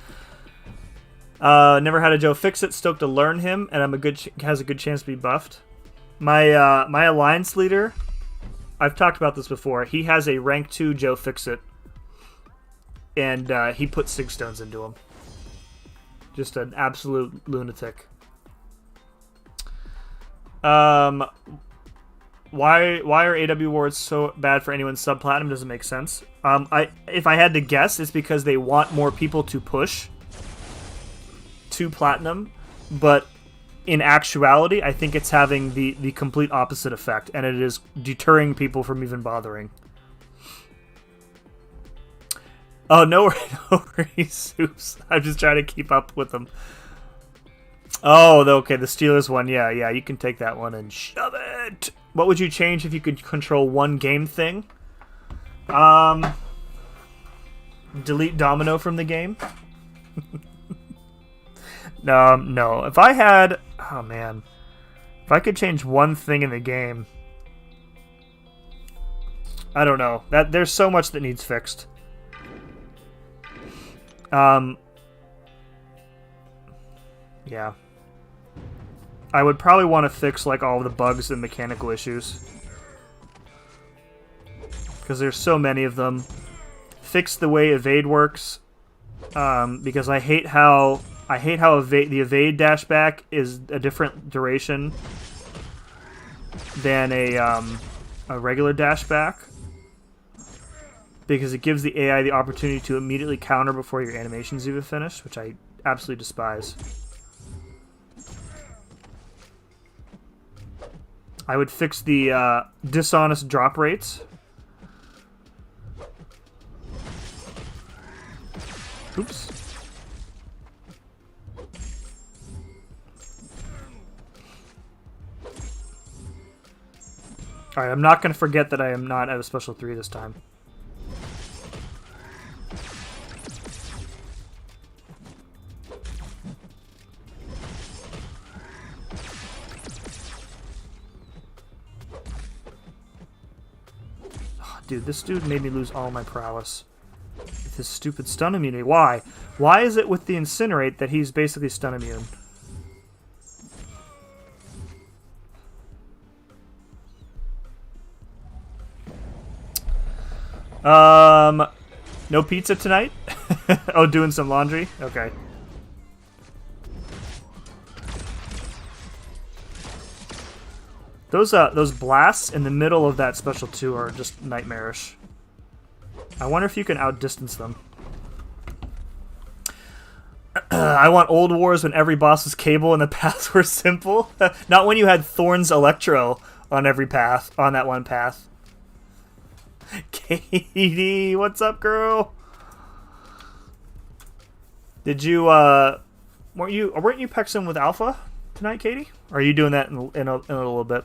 [SPEAKER 1] Never had a Joe Fixit. Stoked to learn him, and has a good chance to be buffed. My alliance leader, I've talked about this before. He has a rank 2 Joe Fixit, and he put Sig Stones into him. Just an absolute lunatic. Why are AW awards so bad for anyone sub-platinum? Doesn't make sense. If I had to guess, it's because they want more people to push to platinum, but in actuality, I think it's having the complete opposite effect, and it is deterring people from even bothering. Oh, no worries, Soups. I'm just trying to keep up with them. Oh, okay, the Steelers one. Yeah, you can take that one and shove it. What would you change if you could control one game thing? Delete Domino from the game? No. If I had... Oh, man. If I could change one thing in the game... I don't know. There's so much that needs fixed. Yeah. I would probably want to fix like all of the bugs and mechanical issues. Because there's so many of them. Fix the way evade works. Because I hate how the evade dashback is a different duration than a regular dashback. Because it gives the AI the opportunity to immediately counter before your animation's even finished, which I absolutely despise. I would fix the dishonest drop rates. Oops. Alright, I'm not going to forget that I am not at a special 3 this time. Dude, this dude made me lose all my prowess. With his stupid stun immunity. Why? Why is it with the Incinerate that he's basically stun immune? No pizza tonight? Oh, doing some laundry? Okay. Those blasts in the middle of that special 2 are just nightmarish. I wonder if you can outdistance them. I want old wars when every boss was Cable and the paths were simple. Not when you had Thorn's Electro on every path, on that one path. Katie, what's up, girl? Did you weren't you Pexing with Alpha tonight, Katie? Or are you doing that in a little bit?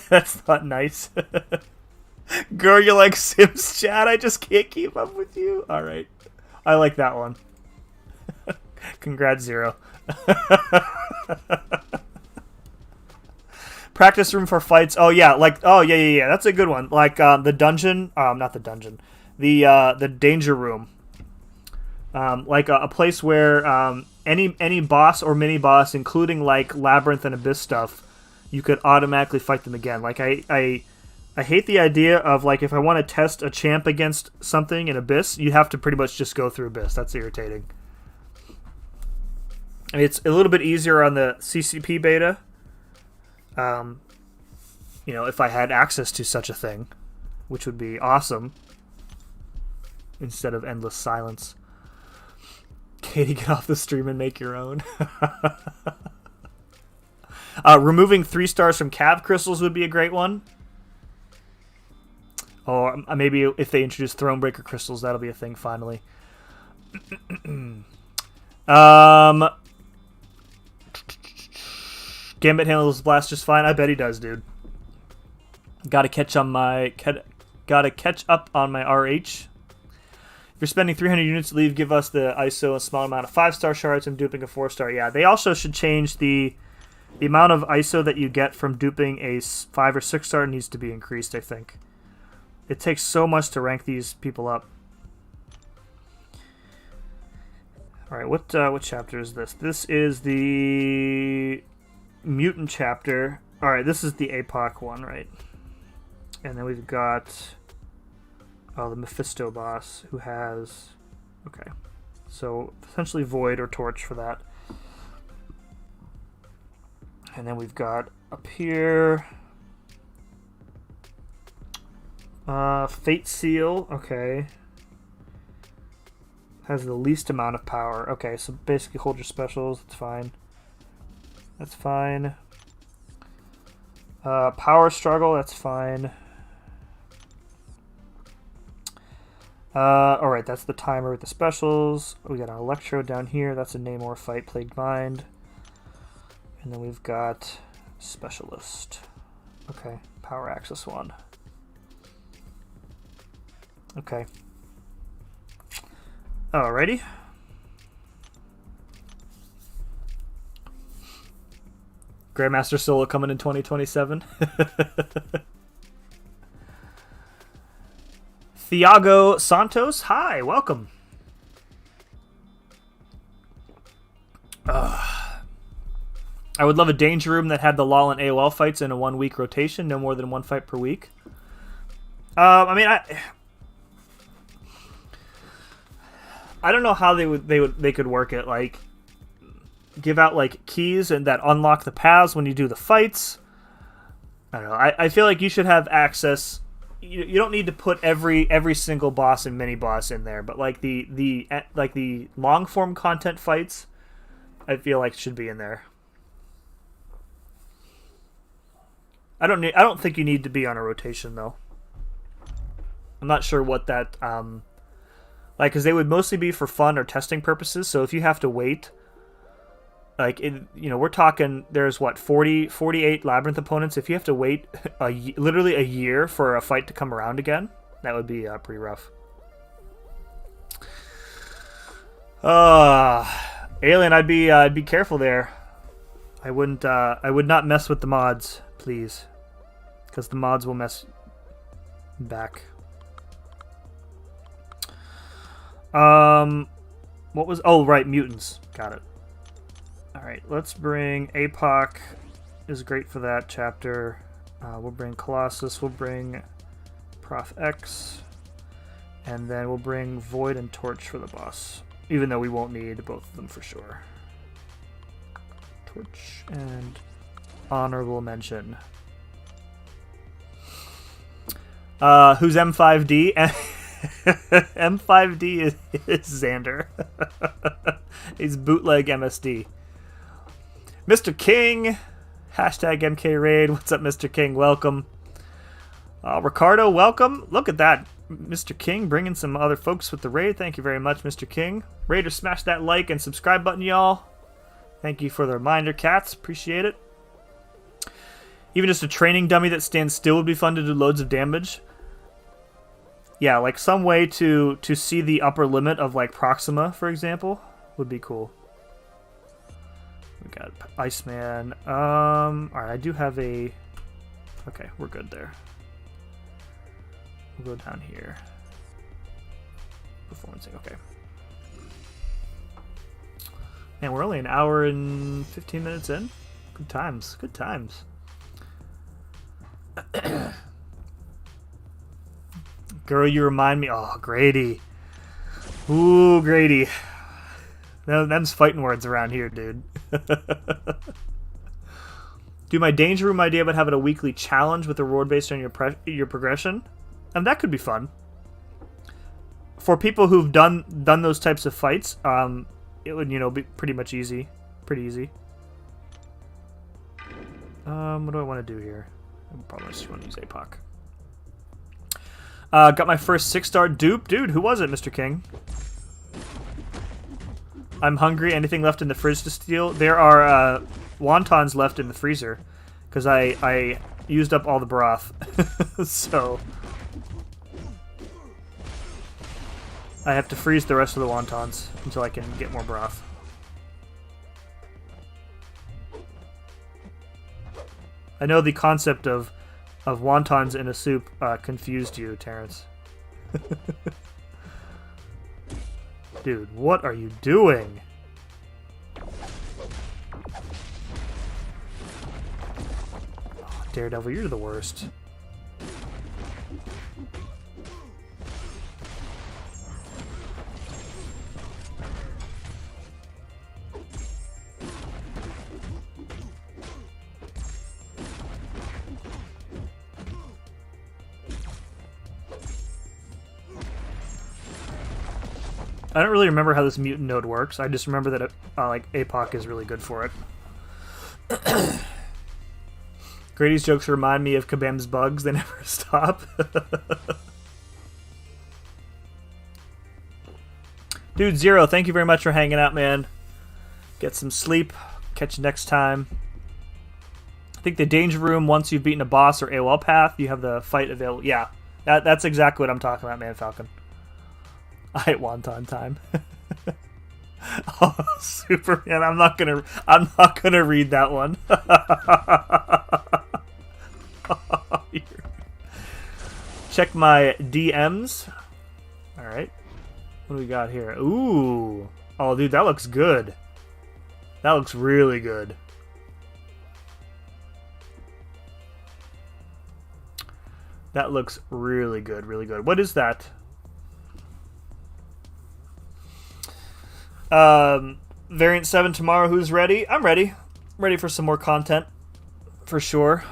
[SPEAKER 1] That's not nice. Girl, you're like Sims chat. I just can't keep up with you. All right, I like that one. Congrats, Zero. Practice room for fights. Oh yeah, yeah. That's a good one. Like the dungeon. Not the dungeon. The danger room. Like a place where any boss or mini boss, including like labyrinth and abyss stuff, you could automatically fight them again. Like I hate the idea of like if I want to test a champ against something in abyss, you have to pretty much just go through abyss. That's irritating. I mean, it's a little bit easier on the CCP beta. You know, if I had access to such a thing, which would be awesome, instead of endless silence. Katie, get off the stream and make your own. Removing 3 stars from Cav crystals would be a great one. Or maybe if they introduce Thronebreaker crystals, that'll be a thing finally. Gambit handles blast just fine. I bet he does, dude. Gotta catch up on my RH. If you're spending 300 units to leave, give us the ISO a small amount of 5-star shards and duping a 4-star. Yeah, they also should change the amount of ISO that you get from duping a 5 or 6-star needs to be increased, I think. It takes so much to rank these people up. Alright, what chapter is this? This is the Mutant chapter. Alright, this is the APOC one, right? And then we've got the Mephisto boss, who has... Okay. So, essentially Void or Torch for that. And then we've got up here... Fate Seal, okay. Has the least amount of power. Okay, so basically hold your specials. That's fine. That's fine. Power struggle. That's fine. Alright, that's the timer with the specials. We got an Electro down here. That's a Namor fight, Plagued Mind. And then we've got Specialist. Okay, Power Access 1. Okay. Alrighty. Grandmaster Solo coming in 2027. Thiago Santos, hi, welcome. I would love a Danger Room that had the LoL and AOL fights in a 1 week rotation, no more than 1 fight per week. I mean, I don't know how they could work it. Like, give out like keys and that unlock the paths when you do the fights. I don't know. I feel like you should have access. You don't need to put every single boss and mini boss in there, but like the long form content fights, I feel like should be in there. I don't think you need to be on a rotation though. I'm not sure what that like, because they would mostly be for fun or testing purposes. So if you have to wait, like, we're talking, there's what, 48 Labyrinth opponents. If you have to wait literally a year for a fight to come around again, that would be pretty rough. Alien, I'd be careful there. I would not mess with the mods, please, because the mods will mess back. What was? Oh, right, mutants. Got it. All right, let's bring APOC. Is great for that chapter. We'll bring Colossus. We'll bring Prof X, and then we'll bring Void and Torch for the boss. Even though we won't need both of them for sure. Torch and honorable mention. Who's M5D? M5D is Xander. He's bootleg MSD. Mr. King, hashtag MK Raid. What's up, Mr. King? Welcome. Ricardo, welcome. Look at that, Mr. King, bringing some other folks with the raid. Thank you very much, Mr. King. Raiders, smash that like and subscribe button, y'all. Thank you for the reminder, cats. Appreciate it. Even just a training dummy that stands still would be fun to do loads of damage. Yeah, like some way to see the upper limit of like Proxima, for example, would be cool. We got Iceman. Alright, I do have a... Okay, we're good there. We'll go down here. Performancing, okay. Man, we're only an hour and 15 minutes in. Good times, good times. Girl, you remind me... Oh, Grady. Ooh, Grady. Them's fighting words around here, dude. Do my Danger Room idea about having a weekly challenge with a reward based on your progression? And that could be fun. For people who've done those types of fights, it would, be pretty much easy. Pretty easy. What do I want to do here? I probably just want to use APOC. Got my first 6-star dupe. Dude, who was it, Mr. King? I'm hungry. Anything left in the fridge to steal? There are wontons left in the freezer because I used up all the broth. So I have to freeze the rest of the wontons until I can get more broth. I know the concept of wontons in a soup confused you, Terrence. Dude, what are you doing? Oh, Daredevil, you're the worst. I don't really remember how this mutant node works. I just remember that like APOC is really good for it. Grady's jokes remind me of Kabam's bugs. They never stop. Dude Zero, thank you very much for hanging out, man. Get some sleep. Catch you next time. I think the danger room, once you've beaten a boss or AOL path, you have the fight available. Yeah, that's exactly what I'm talking about, man, Falcon. I hate wonton time. Oh, Superman! I'm not gonna read that one. Check my DMs. All right, what do we got here? Ooh, oh, dude, that looks good. That looks really good. That looks really good, really good. What is that? Variant 7 tomorrow. Who's ready? I'm ready. Ready for some more content. For sure.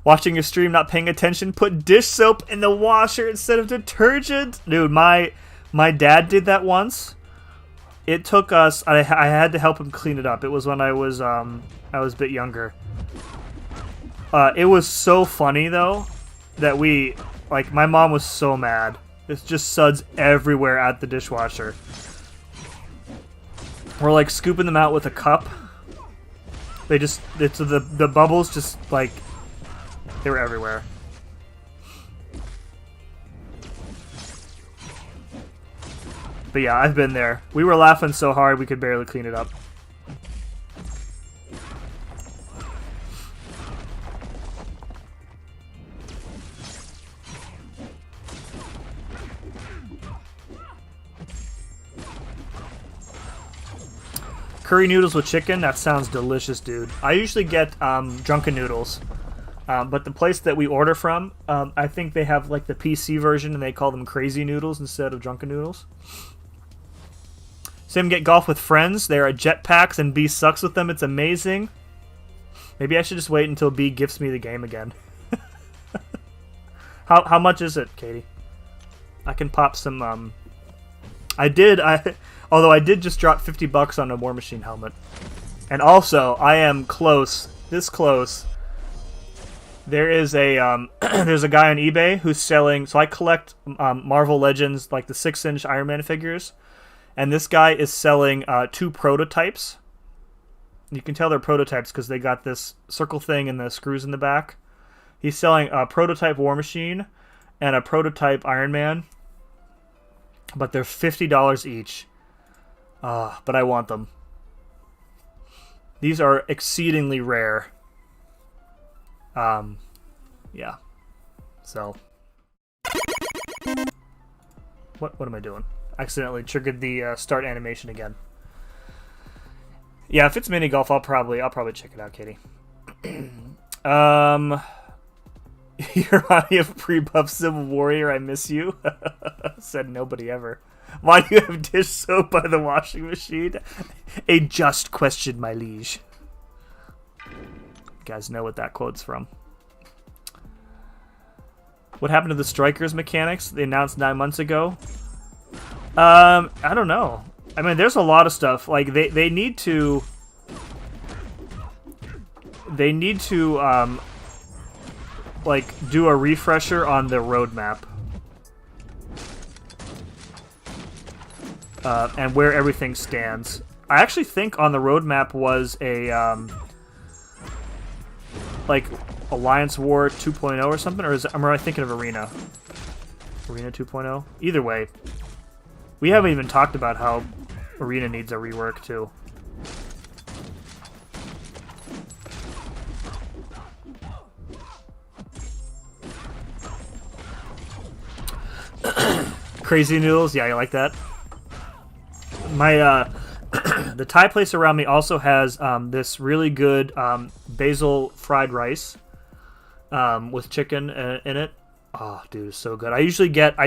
[SPEAKER 1] Watching your stream, not paying attention. Put dish soap in the washer instead of detergent. Dude, my dad did that once. It took us... I had to help him clean it up. It was when I was a bit younger. It was so funny, though, that we... Like, my mom was so mad. It's just suds everywhere at the dishwasher. We're like scooping them out with a cup. The bubbles just like they were everywhere. But yeah, I've been there. We were laughing so hard we could barely clean it up. Curry noodles with chicken, that sounds delicious, dude. I usually get drunken noodles. But the place that we order from, I think they have like the PC version and they call them crazy noodles instead of drunken noodles. Sim get golf with friends. They are jetpacks and B sucks with them. It's amazing. Maybe I should just wait until B gifts me the game again. How much is it, Katie? I can pop some... Although I did just drop $50 on a War Machine helmet. And also, I am close, this close. There is a there's a guy on eBay who's selling, so I collect Marvel Legends, like the 6-inch Iron Man figures. And this guy is selling 2 prototypes. You can tell they're prototypes because they got this circle thing and the screws in the back. He's selling a prototype War Machine and a prototype Iron Man. But they're $50 each. But I want them. These are exceedingly rare. Yeah. So. What am I doing? Accidentally triggered the start animation again. Yeah, if it's mini golf, I'll probably check it out, Katie. You're on of pre-buff Civil Warrior, I miss you. Said nobody ever. Why do you have dish soap by the washing machine? A just question, my liege. You guys know what that quote's from. What happened to the Strikers mechanics they announced 9 months ago? I don't know. I mean, there's a lot of stuff. Like, they need to... like, do a refresher on the roadmap. And where everything stands. I actually think on the roadmap was a, like, Alliance War 2.0 or something, or am I thinking of Arena? Arena 2.0? Either way. We haven't even talked about how Arena needs a rework, too. Crazy noodles? Yeah, you like that? My, the Thai place around me also has this really good basil fried rice with chicken in it. Oh, dude, it's so good. I usually get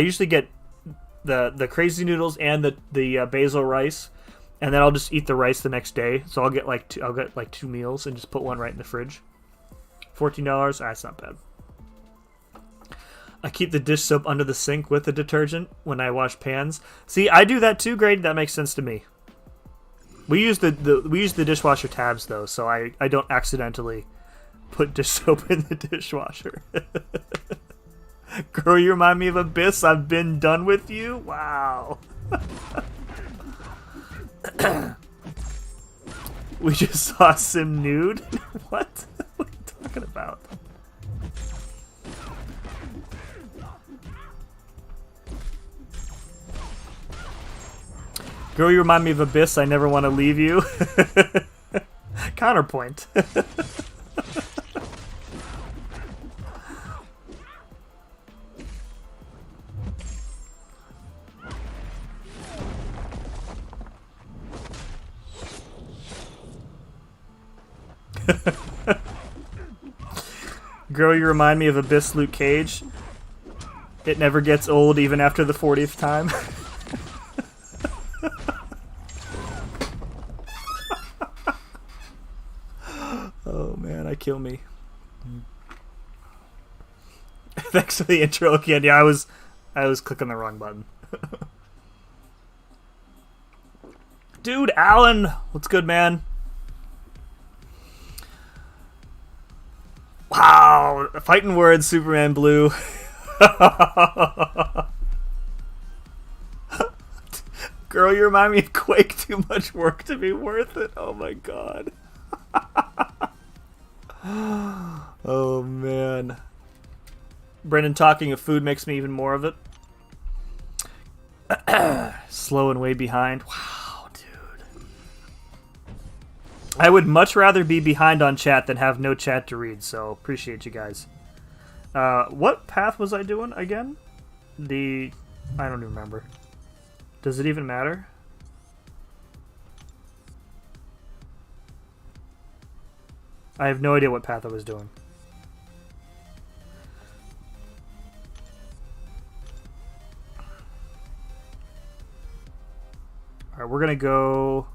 [SPEAKER 1] the crazy noodles and the basil rice, and then I'll just eat the rice the next day. So I'll get like two meals and just put one right in the fridge. $14. That's not bad. I keep the dish soap under the sink with the detergent when I wash pans. See, I do that too, Grady. That makes sense to me. We use the dishwasher tabs though, so I don't accidentally put dish soap in the dishwasher. Girl, you remind me of Abyss. I've been done with you. Wow. We just saw Sim nude. What? What are you talking about? Girl, you remind me of Abyss. I never want to leave you. Counterpoint. Girl, you remind me of Abyss Luke Cage. It never gets old even after the 40th time. Oh man, I kill me. Thanks for the intro again. Yeah, I was clicking the wrong button. Dude, Alan, what's good, man? Wow, fighting words, Superman Blue. Girl, you remind me of Quake. Too much work to be worth it. Oh my god. Oh man. Brendan, talking of food makes me even more of it. Slow and way behind. Wow, dude. I would much rather be behind on chat than have no chat to read, so appreciate you guys. What path was I doing again? I don't even remember. Does it even matter? I have no idea what path I was doing. Alright, we're gonna go...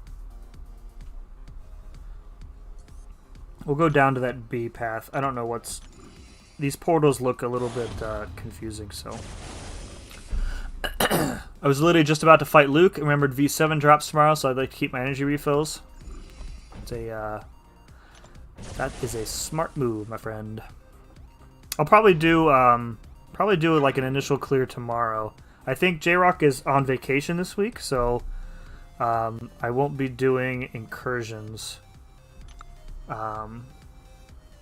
[SPEAKER 1] We'll go down to that B path. I don't know what's... These portals look a little bit confusing, so... I was literally just about to fight Luke. I remembered V7 drops tomorrow, so I'd like to keep my energy refills. It's a... that is a smart move, my friend. I'll probably do like an initial clear tomorrow. I think J-Rock is on vacation this week, so I won't be doing incursions. And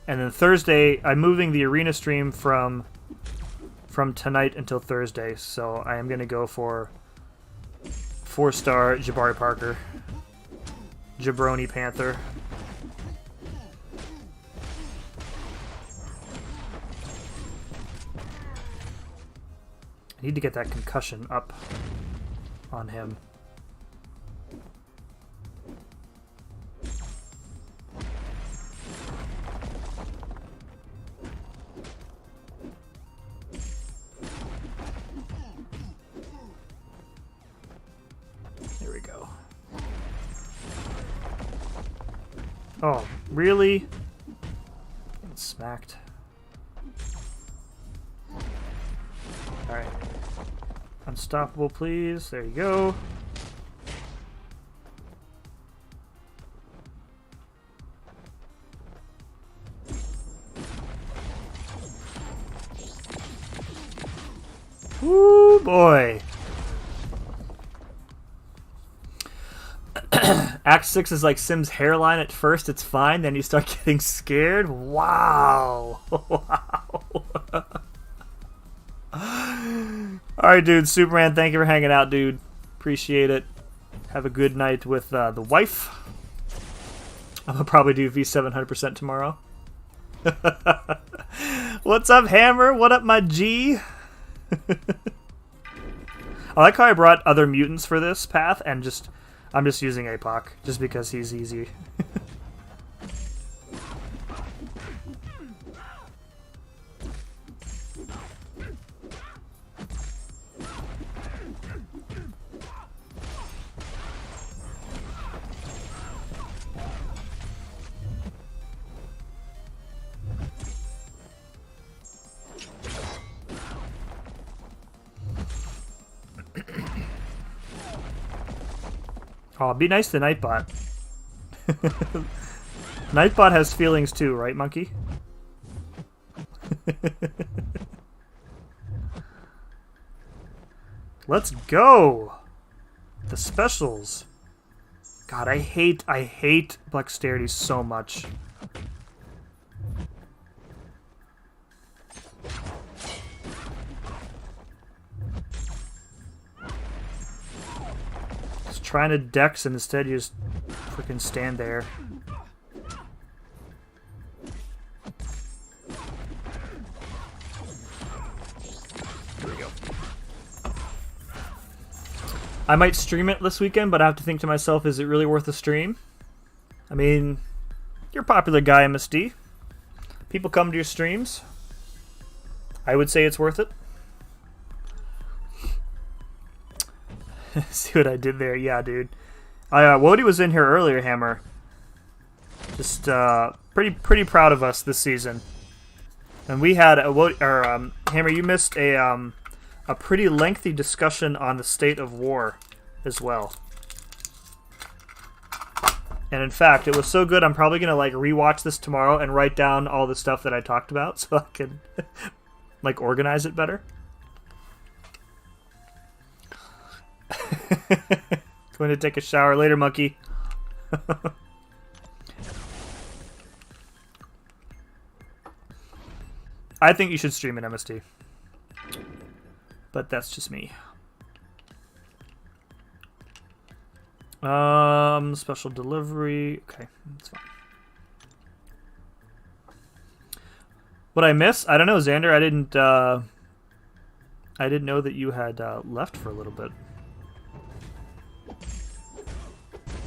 [SPEAKER 1] then Thursday, I'm moving the arena stream from tonight until Thursday, so I am going to go for 4-star Jabari Parker. Jabroni Panther. I need to get that concussion up on him. There we go. Oh, really? It's smacked. Alright. Unstoppable, please. There you go. Woo, boy. Act 6 is like Sim's hairline. At first it's fine, then you start getting scared. Wow. Wow. Alright, dude. Superman, thank you for hanging out, dude. Appreciate it. Have a good night with the wife. I'm going to probably do V7 100% tomorrow. What's up, Hammer? What up, my G? I like how I brought other mutants for this path, and I'm just using APOC, just because he's easy. Oh, be nice to Nightbot. Nightbot has feelings too, right, Monkey? Let's go! The specials. God, I hate Blacksterity so much. Just trying to dex and instead you just freaking stand there. I might stream it this weekend, but I have to think to myself, is it really worth the stream? I mean, you're a popular guy, MSD. People come to your streams. I would say it's worth it. See what I did there? Yeah, dude. Wody was in here earlier, Hammer. Just pretty proud of us this season. And we had Hammer, you missed a pretty lengthy discussion on the state of war as well. And in fact, it was so good, I'm probably going to like rewatch this tomorrow and write down all the stuff that I talked about so I can like organize it better. Going to take a shower later, Monkey. I think you should stream it, MST. But that's just me. Special delivery. Okay, that's fine. What I miss? I don't know, Xander. I didn't know that you had left for a little bit.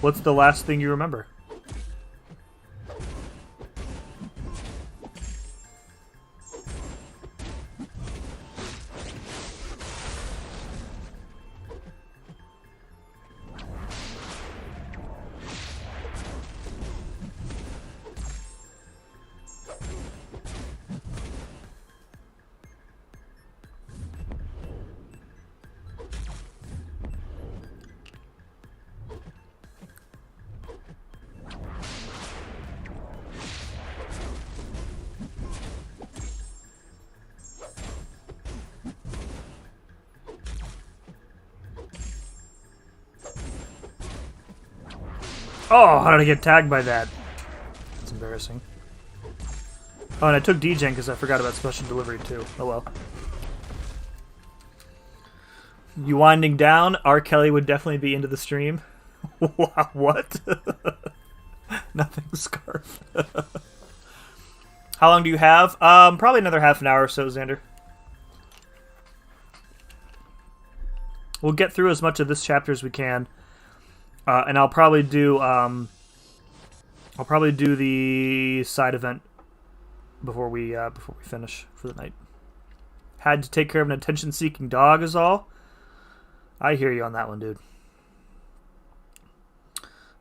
[SPEAKER 1] What's the last thing you remember? Oh, how did I get tagged by that? That's embarrassing. Oh, and I took DJing because I forgot about special delivery too. Oh well. You winding down? R. Kelly would definitely be into the stream. What? Nothing, Scarf. How long do you have? Probably another half an hour or so, Xander. We'll get through as much of this chapter as we can. And I'll probably do the side event before we finish for the night. Had to take care of an attention-seeking dog is all. I hear you on that one, dude.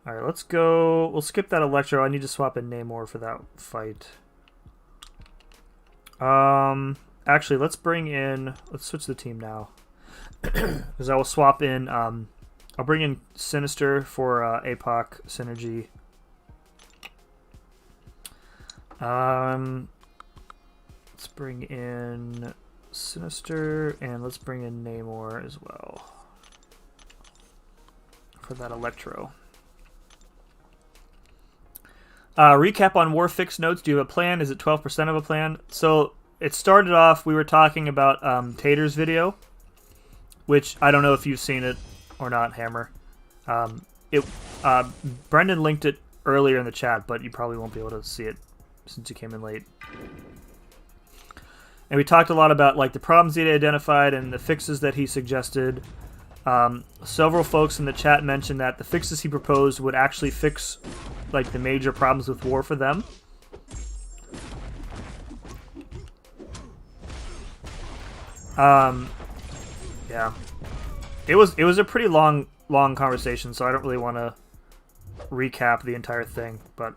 [SPEAKER 1] All right, let's go. We'll skip that Electro. I need to swap in Namor for that fight. Actually, let's switch the team now, because I will swap in. I'll bring in Sinister for APOC synergy. Let's bring in Sinister, and let's bring in Namor as well for that Electro. Recap on War Fix notes. Do you have a plan? Is it 12% of a plan? So it started off, we were talking about Tater's video, which I don't know if you've seen it or not, Hammer. Brendan linked it earlier in the chat, but you probably won't be able to see it since you came in late. And we talked a lot about like the problems he identified and the fixes that he suggested. Several folks in the chat mentioned that the fixes he proposed would actually fix like the major problems with war for them. Yeah. It was a pretty long conversation, so I don't really want to recap the entire thing. But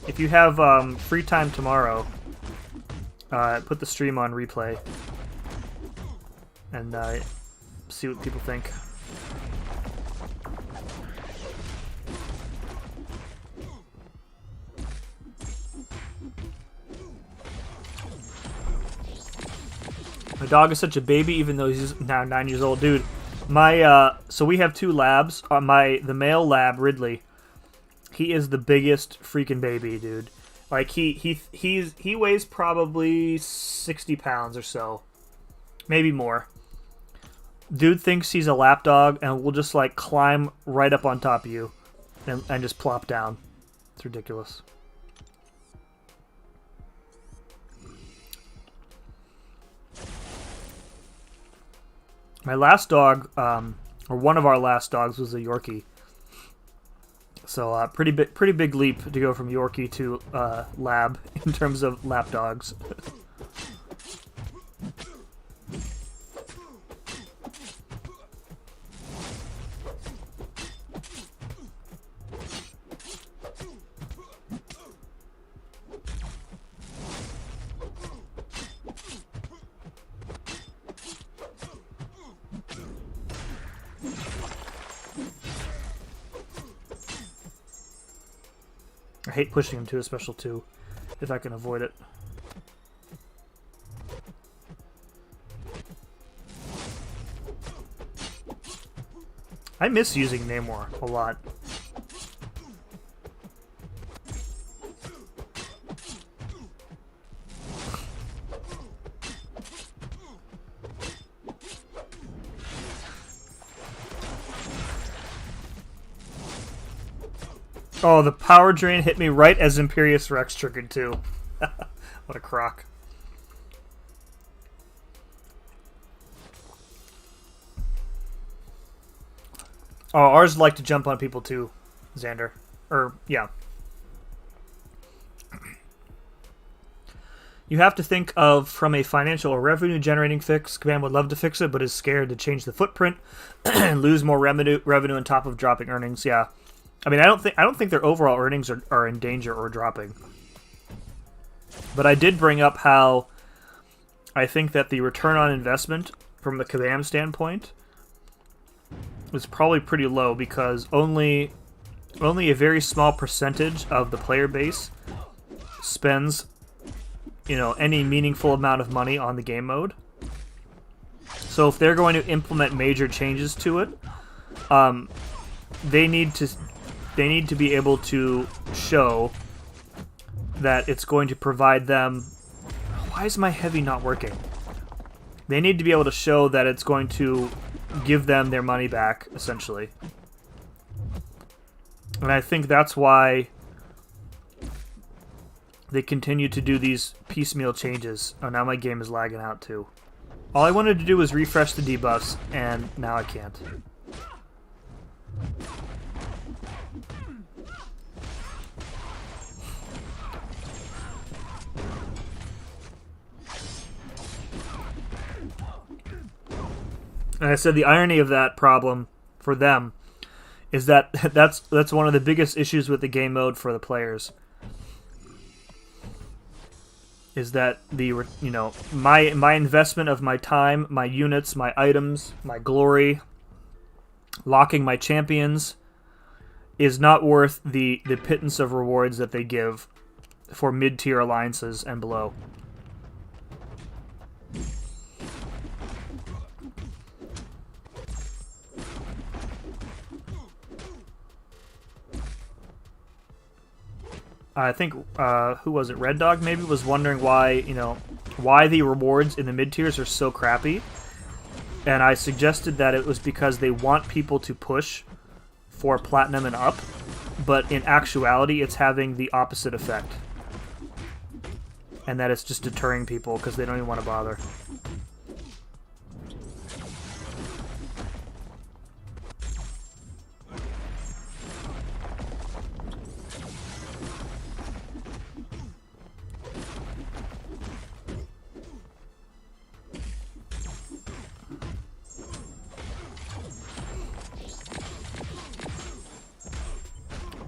[SPEAKER 1] if you have free time tomorrow, put the stream on replay and see what people think. My dog is such a baby, even though he's now 9 years old, dude. My so we have 2 labs. The male lab, Ridley. He is the biggest freaking baby, dude. Like he weighs probably 60 pounds or so, maybe more. Dude thinks he's a lap dog and will just like climb right up on top of you, and just plop down. It's ridiculous. My last dog, or one of our last dogs, was a Yorkie. So pretty big leap to go from Yorkie to lab in terms of lap dogs. I hate pushing him to a special 2, if I can avoid it. I miss using Namor a lot. Oh, the power drain hit me right as Imperious Rex triggered too. What a crock. Oh, ours like to jump on people too, Xander. Yeah. You have to think of from a financial or revenue generating fix. Command would love to fix it, but is scared to change the footprint and lose more revenue on top of dropping earnings. Yeah. I mean, I don't think their overall earnings are in danger or dropping. But I did bring up how I think that the return on investment from the Kabam standpoint is probably pretty low, because only a very small percentage of the player base spends, any meaningful amount of money on the game mode. So if they're going to implement major changes to it, they need to be able to show that it's going to provide them... Why is my heavy not working? They need to be able to show that it's going to give them their money back, essentially. And I think that's why they continue to do these piecemeal changes. Oh, now my game is lagging out too. All I wanted to do was refresh the debuffs, and now I can't. And I said the irony of that problem for them is that that's one of the biggest issues with the game mode for the players. Is that my investment of my time, my units, my items, my glory, locking my champions is not worth the pittance of rewards that they give for mid-tier alliances and below. I think, who was it? Red Dog maybe was wondering why the rewards in the mid-tiers are so crappy. And I suggested that it was because they want people to push for platinum and up, but in actuality it's having the opposite effect. And that it's just deterring people because they don't even want to bother.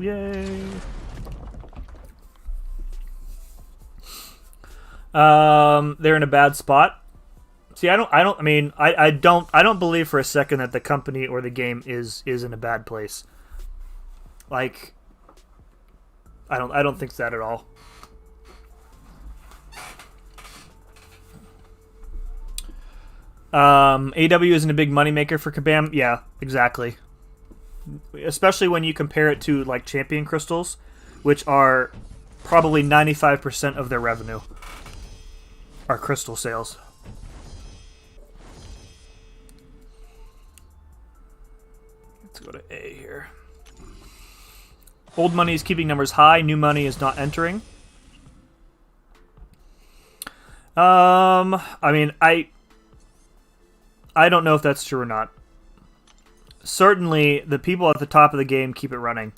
[SPEAKER 1] Yay! They're in a bad spot. See, I don't believe for a second that the company or the game is in a bad place. Like, I don't think that at all. AW isn't a big moneymaker for Kabam. Yeah, exactly. Especially when you compare it to like champion crystals, which are probably 95% of their revenue are crystal sales. Let's go to A here. Old money is keeping numbers high. New money is not entering. I mean, I don't know if that's true or not. Certainly, the people at the top of the game keep it running,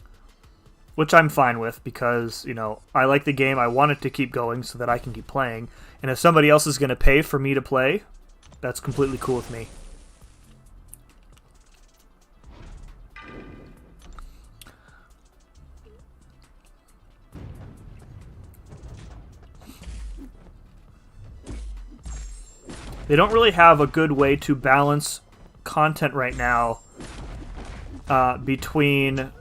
[SPEAKER 1] which I'm fine with because, you know, I like the game. I want it to keep going so that I can keep playing. And if somebody else is going to pay for me to play, that's completely cool with me. They don't really have a good way to balance content right now between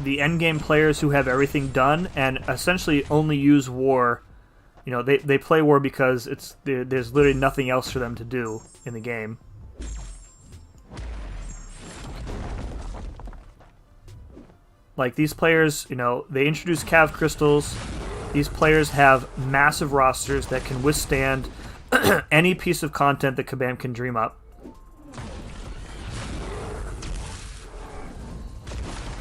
[SPEAKER 1] the endgame players who have everything done and essentially only use war. You know, they play war because there's literally nothing else for them to do in the game. Like, these players, you know, they introduce Cav crystals. These players have massive rosters that can withstand any piece of content that Kabam can dream up.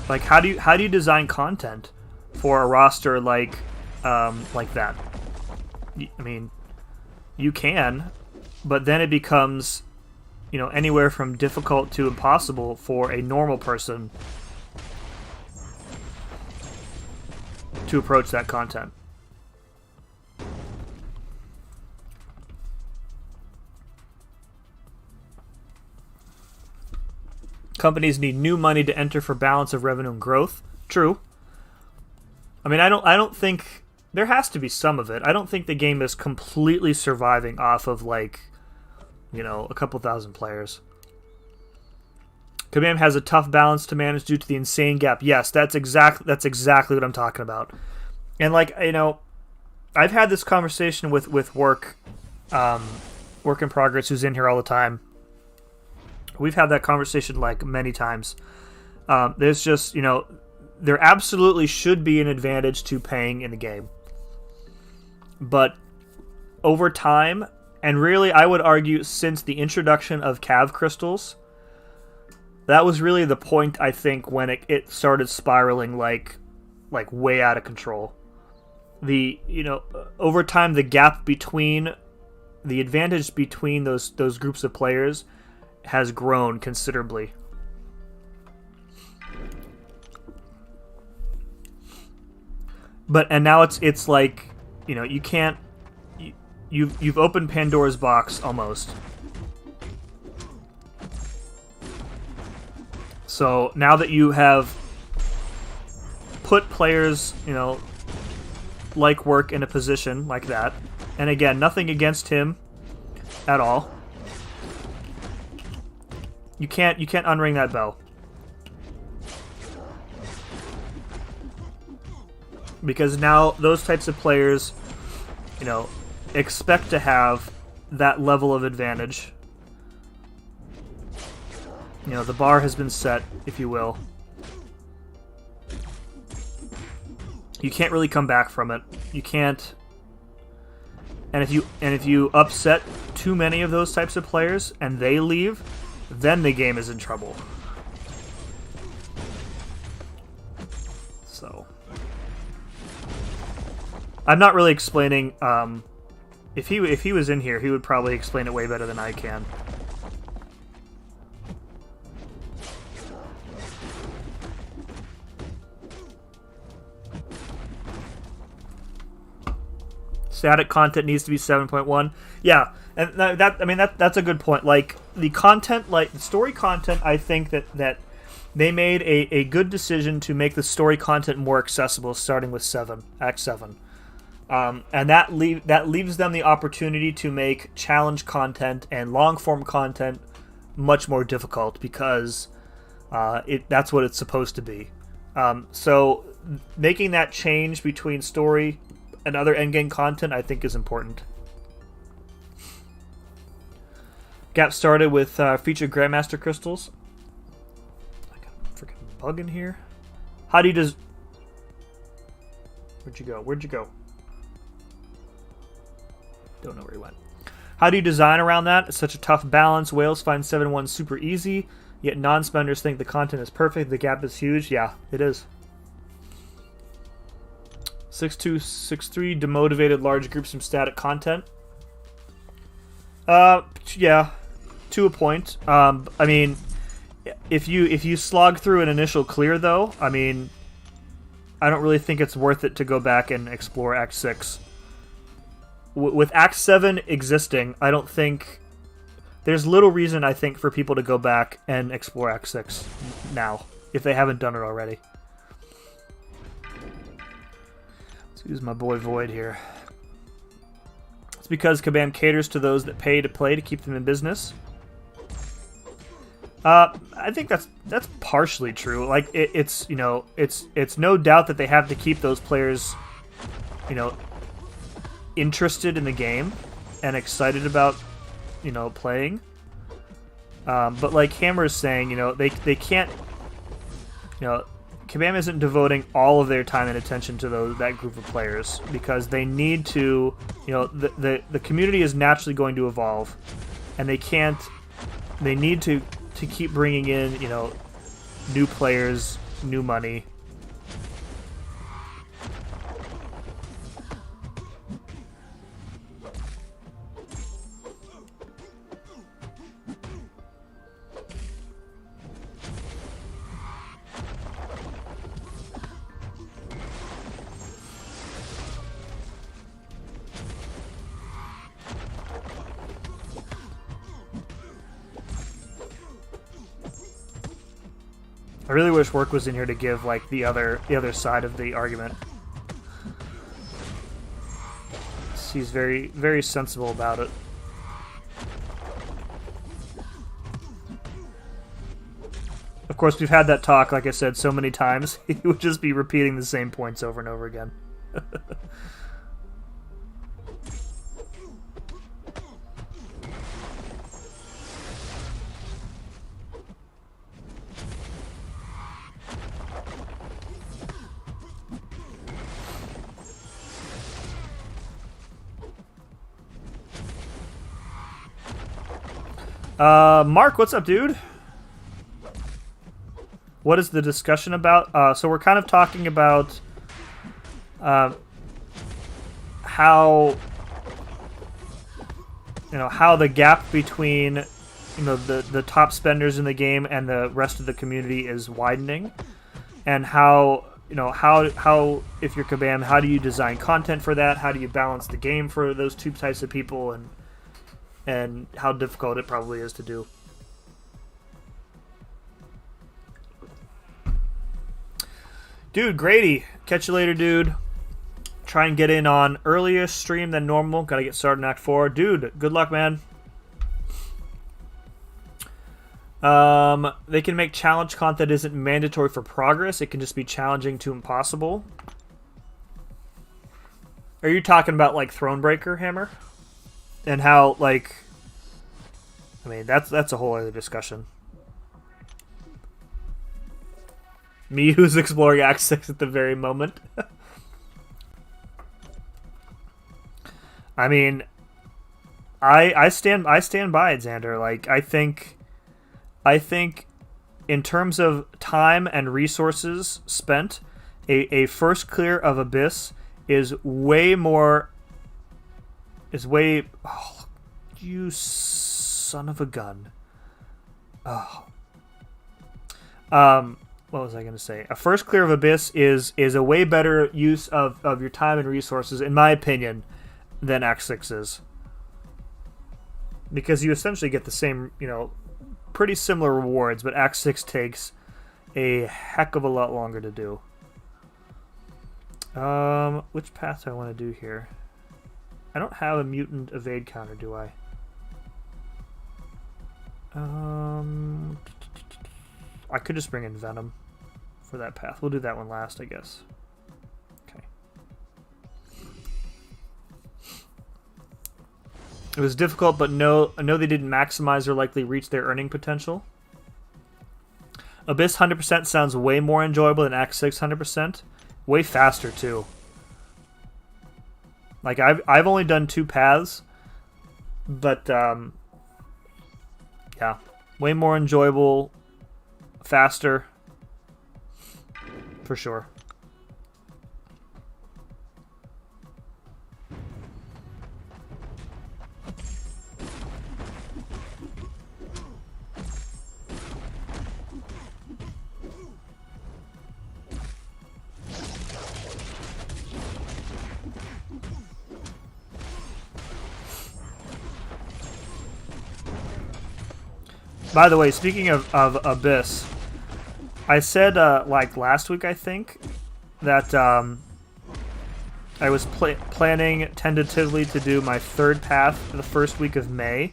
[SPEAKER 1] Like, how do you design content for a roster like that? I mean, you can, but then it becomes, you know, anywhere from difficult to impossible for a normal person to approach that content. Companies need new money to enter for balance of revenue and growth. True. I mean, I don't think there has to be some of it. I don't think the game is completely surviving off of, like, you know, a couple thousand players. Kabam has a tough balance to manage due to the insane gap. Yes, that's exactly what I'm talking about. And, like, you know, I've had this conversation with work in progress, who's in here all the time. We've had that conversation like many times. There's just, you know, there absolutely should be an advantage to paying in the game. But over time, and really I would argue since the introduction of Cav crystals, that was really the point, I think, when it started spiraling like way out of control. You know, over time the gap between, the advantage between those groups of players has grown considerably. And now it's like, you know, you can't, you've opened Pandora's box almost. So now that you have put players, you know, like work in a position like that, and again, nothing against him at all. You can't unring that bell. Because now those types of players, you know, expect to have that level of advantage. You know, the bar has been set, if you will. You can't really come back from it. You can't. And if you upset too many of those types of players and they leave, then the game is in trouble. So, I'm not really explaining. If he was in here, he would probably explain it way better than I can. Static content needs to be 7.1. Yeah, and that's a good point. Like the content, like the story content, I think that they made a good decision to make the story content more accessible, starting with Act 7, and that leaves them the opportunity to make challenge content and long form content much more difficult because that's what it's supposed to be. So making that change between story and other endgame content, I think, is important. Gap started with featured Grandmaster crystals. I got a freaking bug in here. How do you does? Where'd you go? Where'd you go? Don't know where he went. How do you design around that? It's such a tough balance. Whales find 7-1 super easy, yet non-spenders think the content is perfect. The gap is huge. Yeah, it is. 6-2, 6-3, demotivated large groups from static content. Yeah, to a point. I mean, if you slog through an initial clear, though, I mean, I don't really think it's worth it to go back and explore Act 6. With Act 7 existing, I don't think... There's little reason, I think, for people to go back and explore Act 6 now, if they haven't done it already. Let's use my boy Void here. It's because Kabam caters to those that pay to play to keep them in business. I think that's partially true. Like it's you know it's no doubt that they have to keep those players, you know, interested in the game and excited about, you know, playing. But like Hammer is saying, you know, they can't, you know, Kabam isn't devoting all of their time and attention to that group of players because they need to, you know, the community is naturally going to evolve, and they need to keep bringing in, you know, new players, new money. I really wish Work was in here to give like the other side of the argument. He's very, very sensible about it. Of course, we've had that talk, like I said, so many times. He would just be repeating the same points over and over again. Mark, what's up, dude? What is the discussion about? So we're kind of talking about how, you know, how the gap between, you know, the top spenders in the game and the rest of the community is widening, and how, you know, how if you're Kabam, how do you design content for that? How do you balance the game for those two types of people, and how difficult it probably is to do. Dude, Grady, catch you later, dude. Try and get in on earlier stream than normal. Gotta get started in Act 4. Dude, good luck, man. They can make challenge content that isn't mandatory for progress. It can just be challenging to impossible. Are you talking about, like, Thronebreaker, Hammer? And how, like, I mean, that's a whole other discussion. Me who's exploring Act 6 at the very moment. I mean, I stand by it, Xander. Like, I think in terms of time and resources spent, a first clear of Abyss is way more. Oh, you son of a gun. Oh. What was I going to say? A first clear of Abyss is a way better use of your time and resources, in my opinion, than Act 6 is. Because you essentially get the same, you know, pretty similar rewards, but Act 6 takes a heck of a lot longer to do. Which path do I want to do here? I don't have a mutant evade counter, do I? I could just bring in Venom for that path. We'll do that one last, I guess. Okay. It was difficult, but no, I know they didn't maximize or likely reach their earning potential. Abyss 100% sounds way more enjoyable than Act 6 100%. Way faster, too. Like, I've only done 2 paths, but, yeah. Way more enjoyable, faster, for sure. By the way, speaking of Abyss, I said, like last week, I think, that I was planning tentatively to do my 3rd path the first week of May.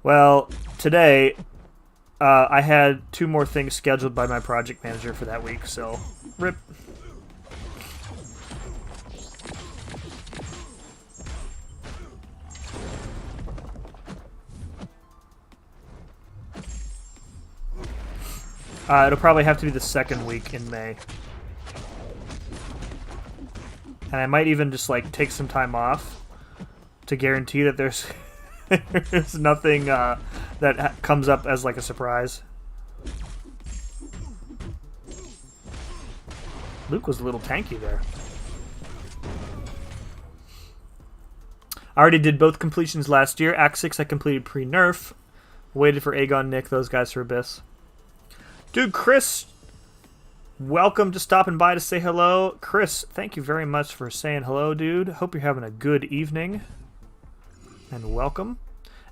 [SPEAKER 1] Well, today, I had 2 more things scheduled by my project manager for that week, so rip. It'll probably have to be the 2nd week in May. And I might even just, like, take some time off to guarantee that there's, there's nothing that comes up as, like, a surprise. Luke was a little tanky there. I already did both completions last year. Act 6 I completed pre-nerf. Waited for Aegon, Nick, those guys for Abyss. Dude, Chris, welcome to stopping by to say hello. Chris, thank you very much for saying hello, dude. Hope you're having a good evening. And welcome.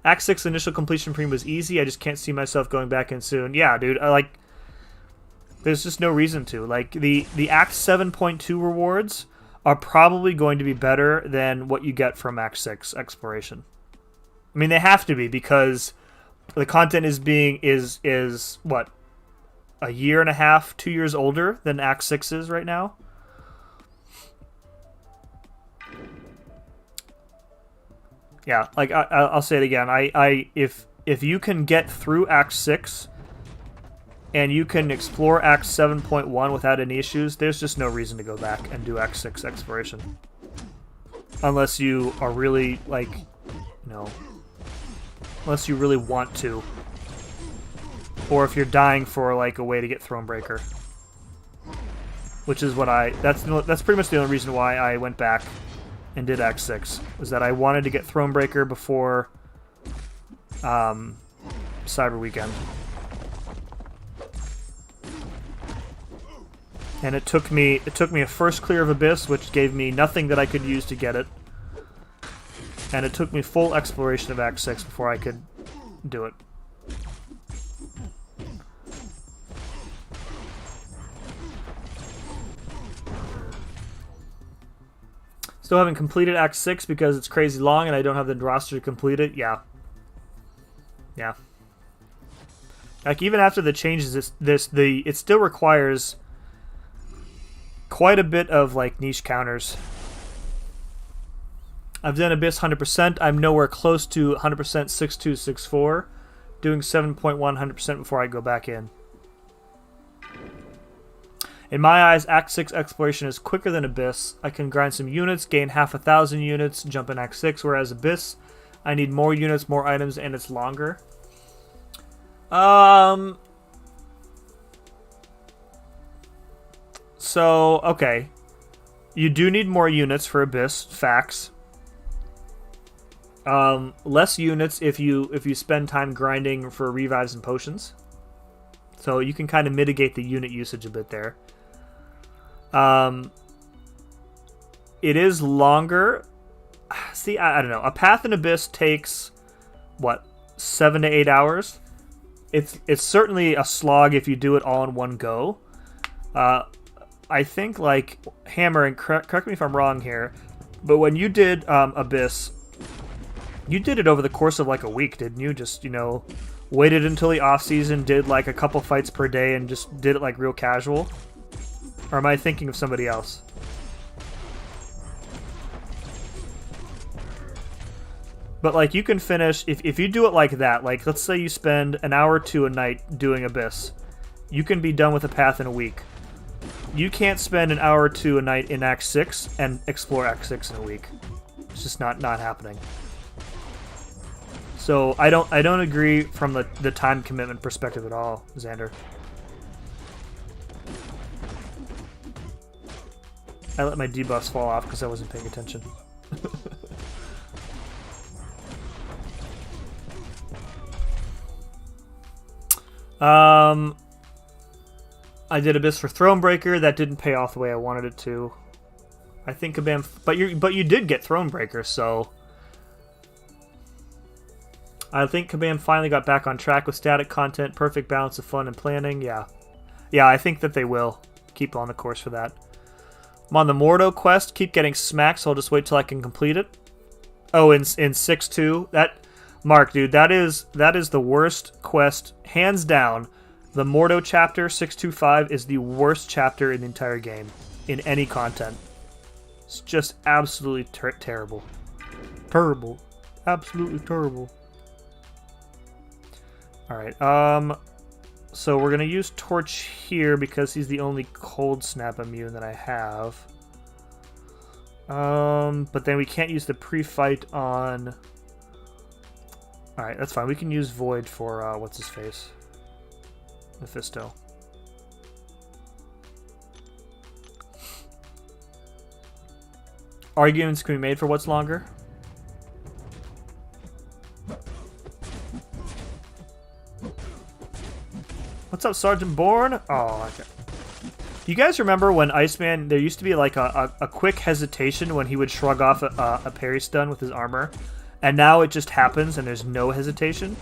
[SPEAKER 1] Act 6 initial completion pre was easy. I just can't see myself going back in soon. Yeah, dude, there's just no reason to. Like, the Act 7.2 rewards are probably going to be better than what you get from Act 6 exploration. I mean, they have to be, because the content is what? A year and a half, 2 years older than Act 6 is right now. Yeah, like I'll say it again. If you can get through Act 6 and you can explore Act 7.1 without any issues, there's just no reason to go back and do Act 6 exploration. Unless you are really, like, unless you really want to. Or if you're dying for, like, a way to get Thronebreaker. Which is what that's pretty much the only reason why I went back and did Act 6. Was that I wanted to get Thronebreaker before Cyber Weekend. And it took me a first clear of Abyss, which gave me nothing that I could use to get it. And it took me full exploration of Act 6 before I could do it. Still haven't completed Act 6 because it's crazy long and I don't have the roster to complete it. Yeah. Yeah. Like, even after the changes, it still requires quite a bit of, like, niche counters. I've done Abyss 100%. I'm nowhere close to 100% 6264. Doing 7.1 100% before I go back in. In my eyes, Act 6 exploration is quicker than Abyss. I can grind some units, gain 1,000 units, jump in Act 6, whereas Abyss, I need more units, more items, and it's longer. So, okay. You do need more units for Abyss, facts. Less units if you spend time grinding for revives and potions. So you can kind of mitigate the unit usage a bit there. It is longer. See, I don't know. A path in Abyss takes, what, 7 to 8 hours? It's certainly a slog if you do it all in one go. I think, like, Hammer, and correct me if I'm wrong here, but when you did Abyss, you did it over the course of, like, a week, didn't you? Just, waited until the off-season, did, like, a couple fights per day, and just did it, like, real casual? Or am I thinking of somebody else? But, like, you can finish... If you do it like that, like, let's say you spend an hour or two a night doing Abyss. You can be done with a path in a week. You can't spend an hour or two a night in Act 6 and explore Act 6 in a week. It's just not happening. So, I don't agree from the time commitment perspective at all, Xander. I let my debuffs fall off because I wasn't paying attention. I did Abyss for Thronebreaker. That didn't pay off the way I wanted it to. I think Kabam... But you did get Thronebreaker, so... I think Kabam finally got back on track with static content, perfect balance of fun and planning. Yeah. Yeah, I think that they will keep on the course for that. I'm on the Mordo quest. Keep getting smacked, so I'll just wait till I can complete it. Oh, in 6-2. That... Mark, dude, that is the worst quest, hands down. The Mordo chapter, 625, is the worst chapter in the entire game, in any content. It's just absolutely terrible. Terrible. Absolutely terrible. Alright, so we're going to use Torch here because he's the only Cold Snap immune that I have. But then we can't use the pre-fight on... Alright, that's fine. We can use Void for, what's-his-face? Mephisto. Arguments can be made for what's longer. What's up, Sergeant Bourne? Oh, okay. You guys remember when Iceman, there used to be like a quick hesitation when he would shrug off a parry stun with his armor, and now it just happens and there's no hesitation?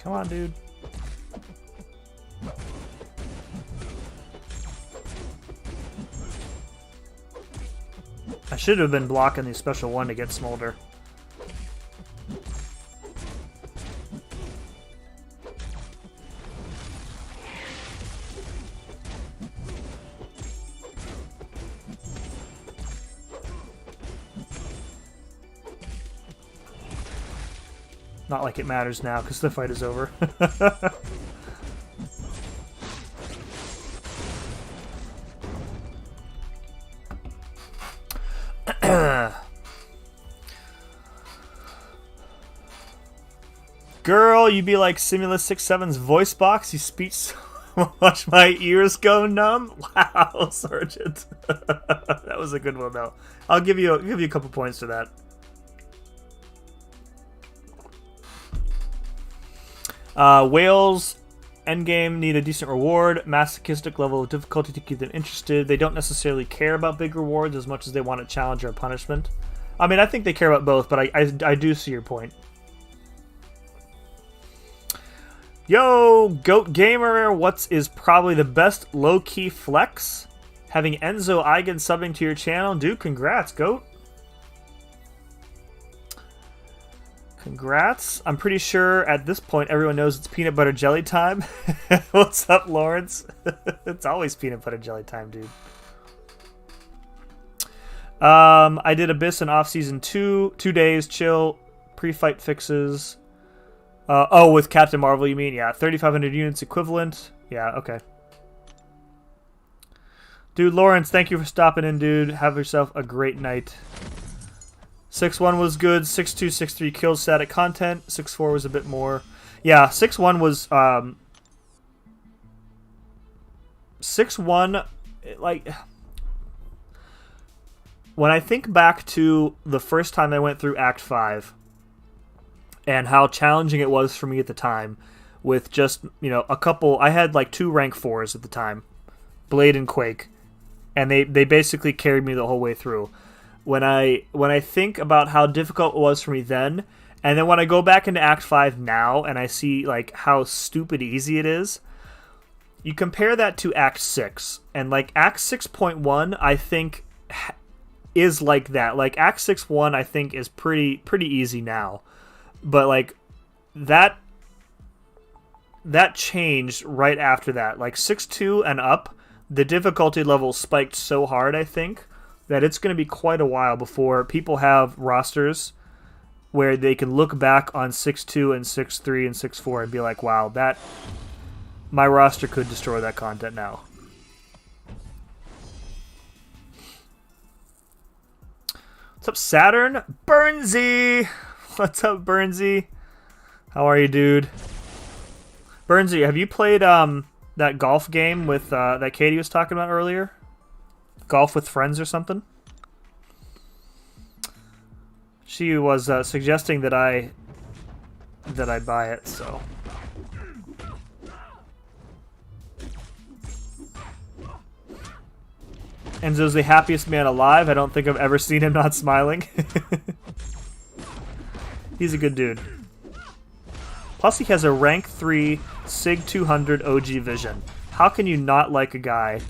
[SPEAKER 1] Come on, dude. I should have been blocking the special one to get Smolder. Not like it matters now, because the fight is over. Girl, you be like Simulus 67's voice box. You speak so much my ears go numb. Wow, Sergeant. That was a good one, though. I'll give you a couple points for that. Whales endgame need a decent reward, masochistic level of difficulty to keep them interested. They don't necessarily care about big rewards as much as they want a challenge or a punishment. I mean, I think they care about both, but I do see your point. Yo, Goat Gamer, what is probably the best low-key flex? Having Enzo Eigen subbing to your channel? Dude, congrats, Goat. Congrats. I'm pretty sure at this point everyone knows it's peanut butter jelly time. What's up, Lawrence? It's always peanut butter jelly time, dude. I did Abyss in off-season 2. 2 days, chill, pre-fight fixes. Oh, with Captain Marvel, you mean? Yeah, 3,500 units equivalent. Yeah, okay. Dude, Lawrence, thank you for stopping in, dude. Have yourself a great night. 6-1 was good. 6-2, 6-3 killed static content. 6-4 was a bit more. Yeah, 6-1 was... 6-1, like... When I think back to the first time I went through Act 5 and how challenging it was for me at the time with just, you know, a couple... I had like 2 rank 4s at the time. Blade and Quake. And they basically carried me the whole way through. When I think about how difficult it was for me then, And then when I go back into Act 5 now and I see like how stupid easy it is, you compare that to Act 6. And like Act 6.1, I think is like that. Like Act 6.1, I think is pretty easy now. But like that changed right after that. Like 6.2 and up, the difficulty level spiked so hard, I think, that it's going to be quite a while before people have rosters where they can look back on 6.2 and 6.3 and 6.4 and be like, wow, that my roster could destroy that content now. What's up, Saturn? Burnsy! What's up, Burnsy? How are you, dude? Burnsy, have you played that golf game with that Katie was talking about earlier? Golf with friends or something? She was suggesting that I buy it, so. Enzo's the happiest man alive. I don't think I've ever seen him not smiling. He's a good dude. Plus he has a rank 3 SIG 200 OG vision. How can you not like a guy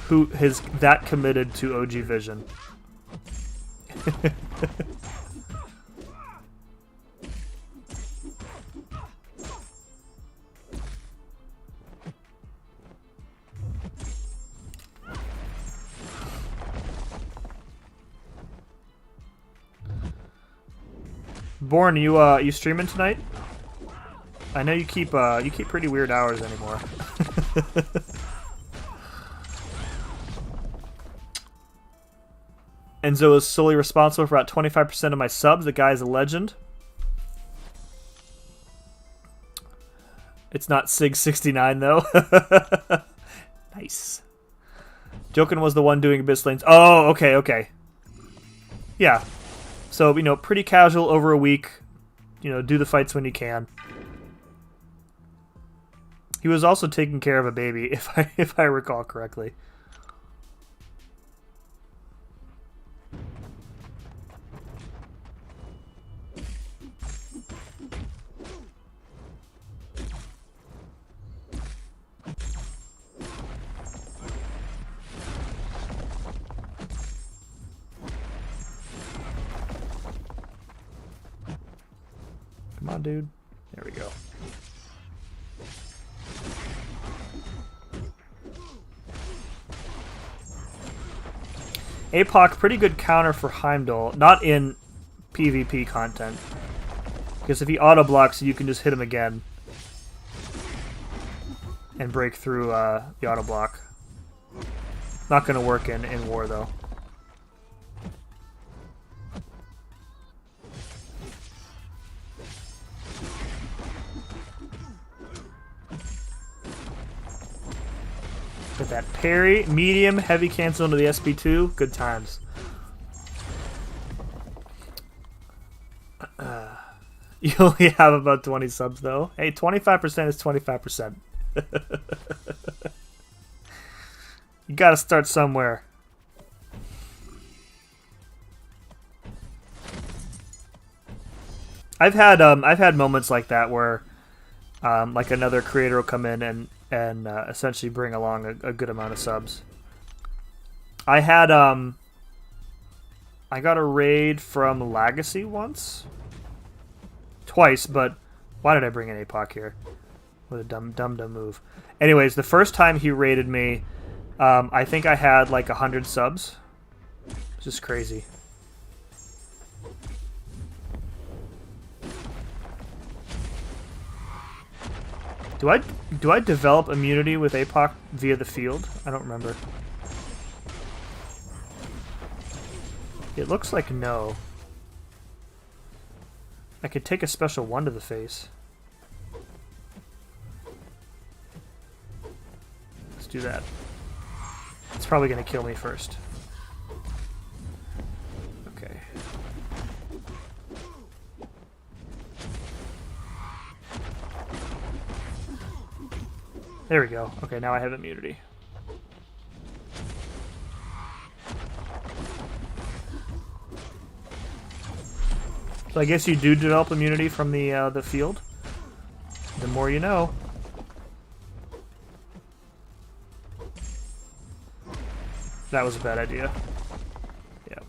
[SPEAKER 1] who is that committed to OG vision? Born, you streaming tonight? I know you keep pretty weird hours anymore. Enzo is solely responsible for about 25% of my subs. The guy is a legend. It's not SIG 69 though. Nice. Jokin was the one doing abyss lanes. Oh, okay. Yeah. So, you know, pretty casual over a week. You know, do the fights when you can. He was also taking care of a baby, if I recall correctly. Come on, dude. There we go. APOC, pretty good counter for Heimdall. Not in PvP content. Because if he auto-blocks, you can just hit him again. And break through the auto-block. Not going to work in war, though. Get that parry, medium, heavy cancel into the SP2. Good times. You only have about 20 subs, though. Hey, 25% is 25%. You gotta start somewhere. I've had moments like that where like another creator will come in and essentially bring along a good amount of subs. I had I got a raid from Legacy once, twice, but why did I bring an APOC here? What a dumb move. Anyways, the first time he raided me, I think I had like 100 subs. It's just crazy. Do I develop immunity with APOC via the field? I don't remember. It looks like no. I could take a special one to the face. Let's do that. It's probably going to kill me first. Okay. There we go. Okay, now I have immunity. So I guess you do develop immunity from the field. The more you know. That was a bad idea. Yeah.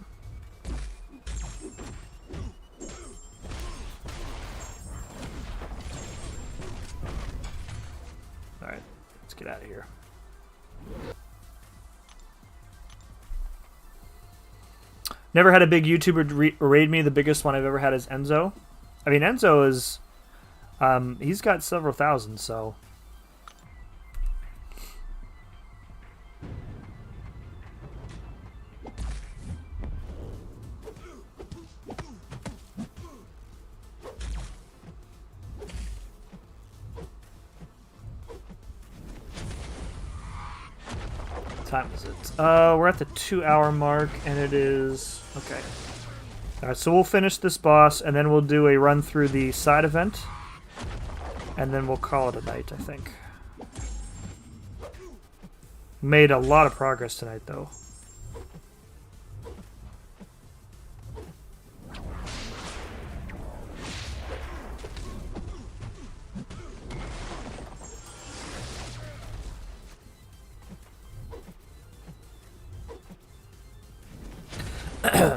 [SPEAKER 1] Alright, let's get out of here. Never had a big YouTuber raid me. The biggest one I've ever had is Enzo. I mean, Enzo is... he's got several thousand, so... What time is it? We're at the 2-hour mark, and it is... Okay. Alright, so we'll finish this boss, and then we'll do a run through the side event. And then we'll call it a night, I think. Made a lot of progress tonight, though.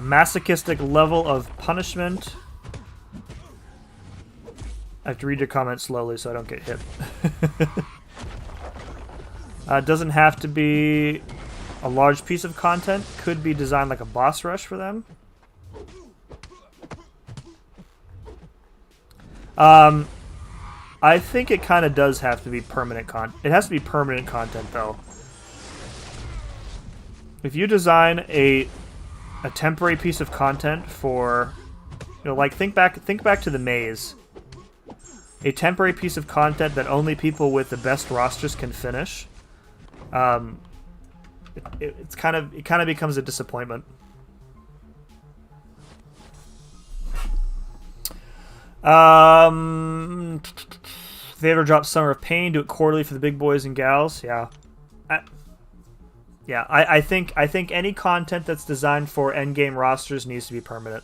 [SPEAKER 1] Masochistic level of punishment. I have to read your comments slowly so I don't get hit. It doesn't have to be a large piece of content. Could be designed like a boss rush for them. I think it kind of does have to be permanent content. It has to be permanent content, though. If you design a temporary piece of content for, you know, like think back to the maze. A temporary piece of content that only people with the best rosters can finish. It kind of becomes a disappointment. If they ever drop Summer of Pain, do it quarterly for the big boys and gals. Yeah. I think any content that's designed for endgame rosters needs to be permanent.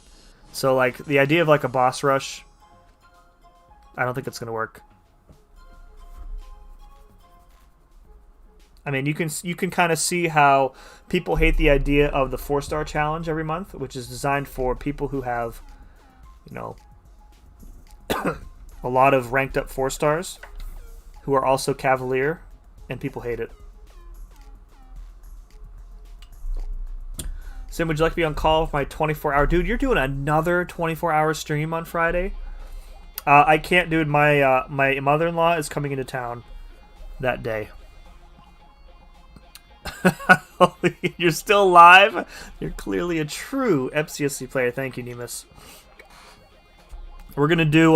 [SPEAKER 1] So like the idea of like a boss rush, I don't think it's gonna work. I mean, you can kind of see how people hate the idea of the 4-star challenge every month, which is designed for people who have, you know, a lot of ranked up 4-stars, who are also Cavalier, and people hate it. Sim, would you like to be on call with my 24-hour... Dude, you're doing another 24-hour stream on Friday? I can't, dude. My mother-in-law is coming into town that day. You're still live? You're clearly a true MCSC player. Thank you, Nemus. We're gonna do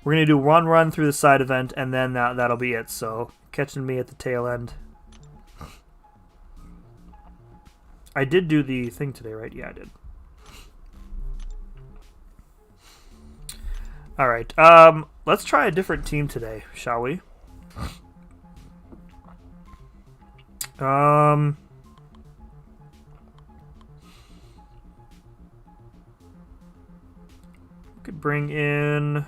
[SPEAKER 1] one run through the side event, and then that'll be it. So catching me at the tail end. I did do the thing today, right? Yeah, I did. All right. Let's try a different team today, shall we? Could bring in...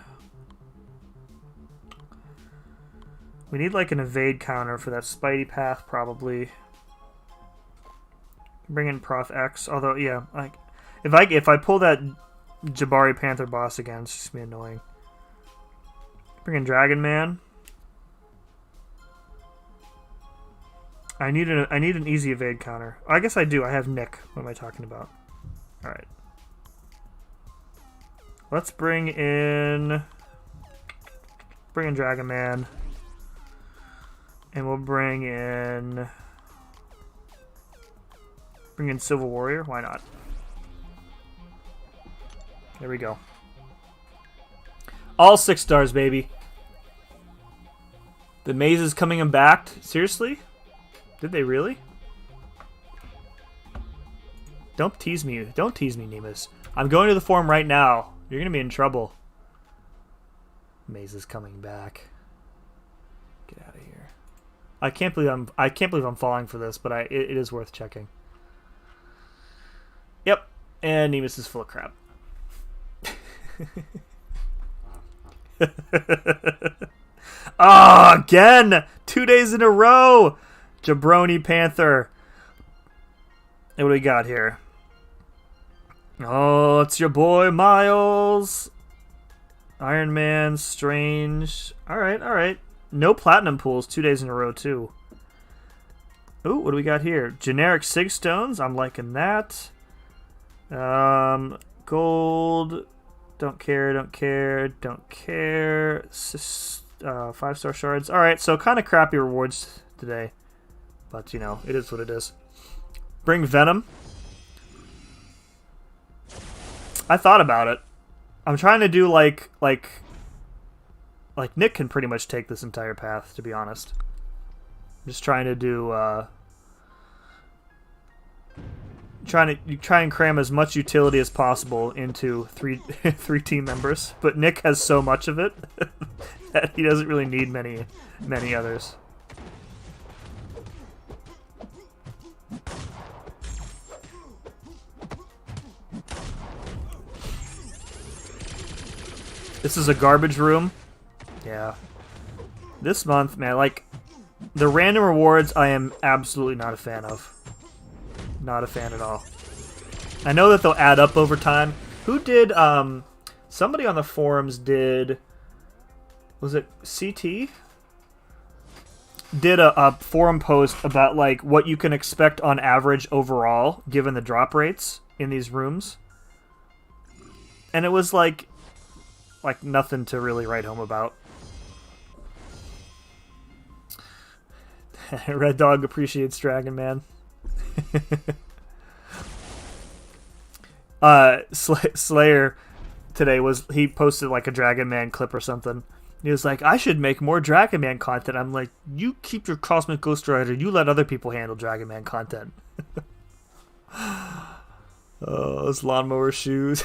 [SPEAKER 1] We need like an evade counter for that Spidey path, probably. Bring in Prof X, although yeah, like if I pull that Jabari Panther boss again, it's just gonna be annoying. Bring in Dragon Man. I need an easy evade counter. I guess I do. I have Nick. What am I talking about? All right. Let's bring in Dragon Man, and we'll bring in Civil Warrior. Why not? There we go. All 6 stars, baby. The maze is coming and back. Seriously? Did they really? Don't tease me. Don't tease me, Nemus. I'm going to the forum right now. You're gonna be in trouble. Maze is coming back. Get out of here. I can't believe I'm falling for this, but it is worth checking. Yep. And Nemus is full of crap. Oh, again! 2 days in a row! Jabroni Panther. What do we got here? Oh, it's your boy Miles. Iron Man, Strange. Alright, alright. No platinum pools 2 days in a row, too. Ooh, what do we got here? Generic Sig Stones. I'm liking that. Gold. Don't care, don't care, don't care. 5-star shards. Alright, so kind of crappy rewards today. But, you know, it is what it is. Bring Venom. I thought about it. I'm trying to do like Nick can pretty much take this entire path, to be honest. I'm just trying to do try and cram as much utility as possible into three team members, but Nick has so much of it that he doesn't really need many others. This is a garbage room. Yeah. This month, man, like, the random rewards I am absolutely not a fan of. Not a fan at all. I know that they'll add up over time. Who did, somebody on the forums did, was it CT? Did a forum post about, like, what you can expect on average overall, given the drop rates in these rooms. And it was, like nothing to really write home about. Red Dog appreciates Dragon Man. Slayer today he posted like a Dragon Man clip or something. He was like, I should make more Dragon Man content. I'm like, you keep your Cosmic Ghost Rider, you let other people handle Dragon Man content. Oh, those lawnmower shoes.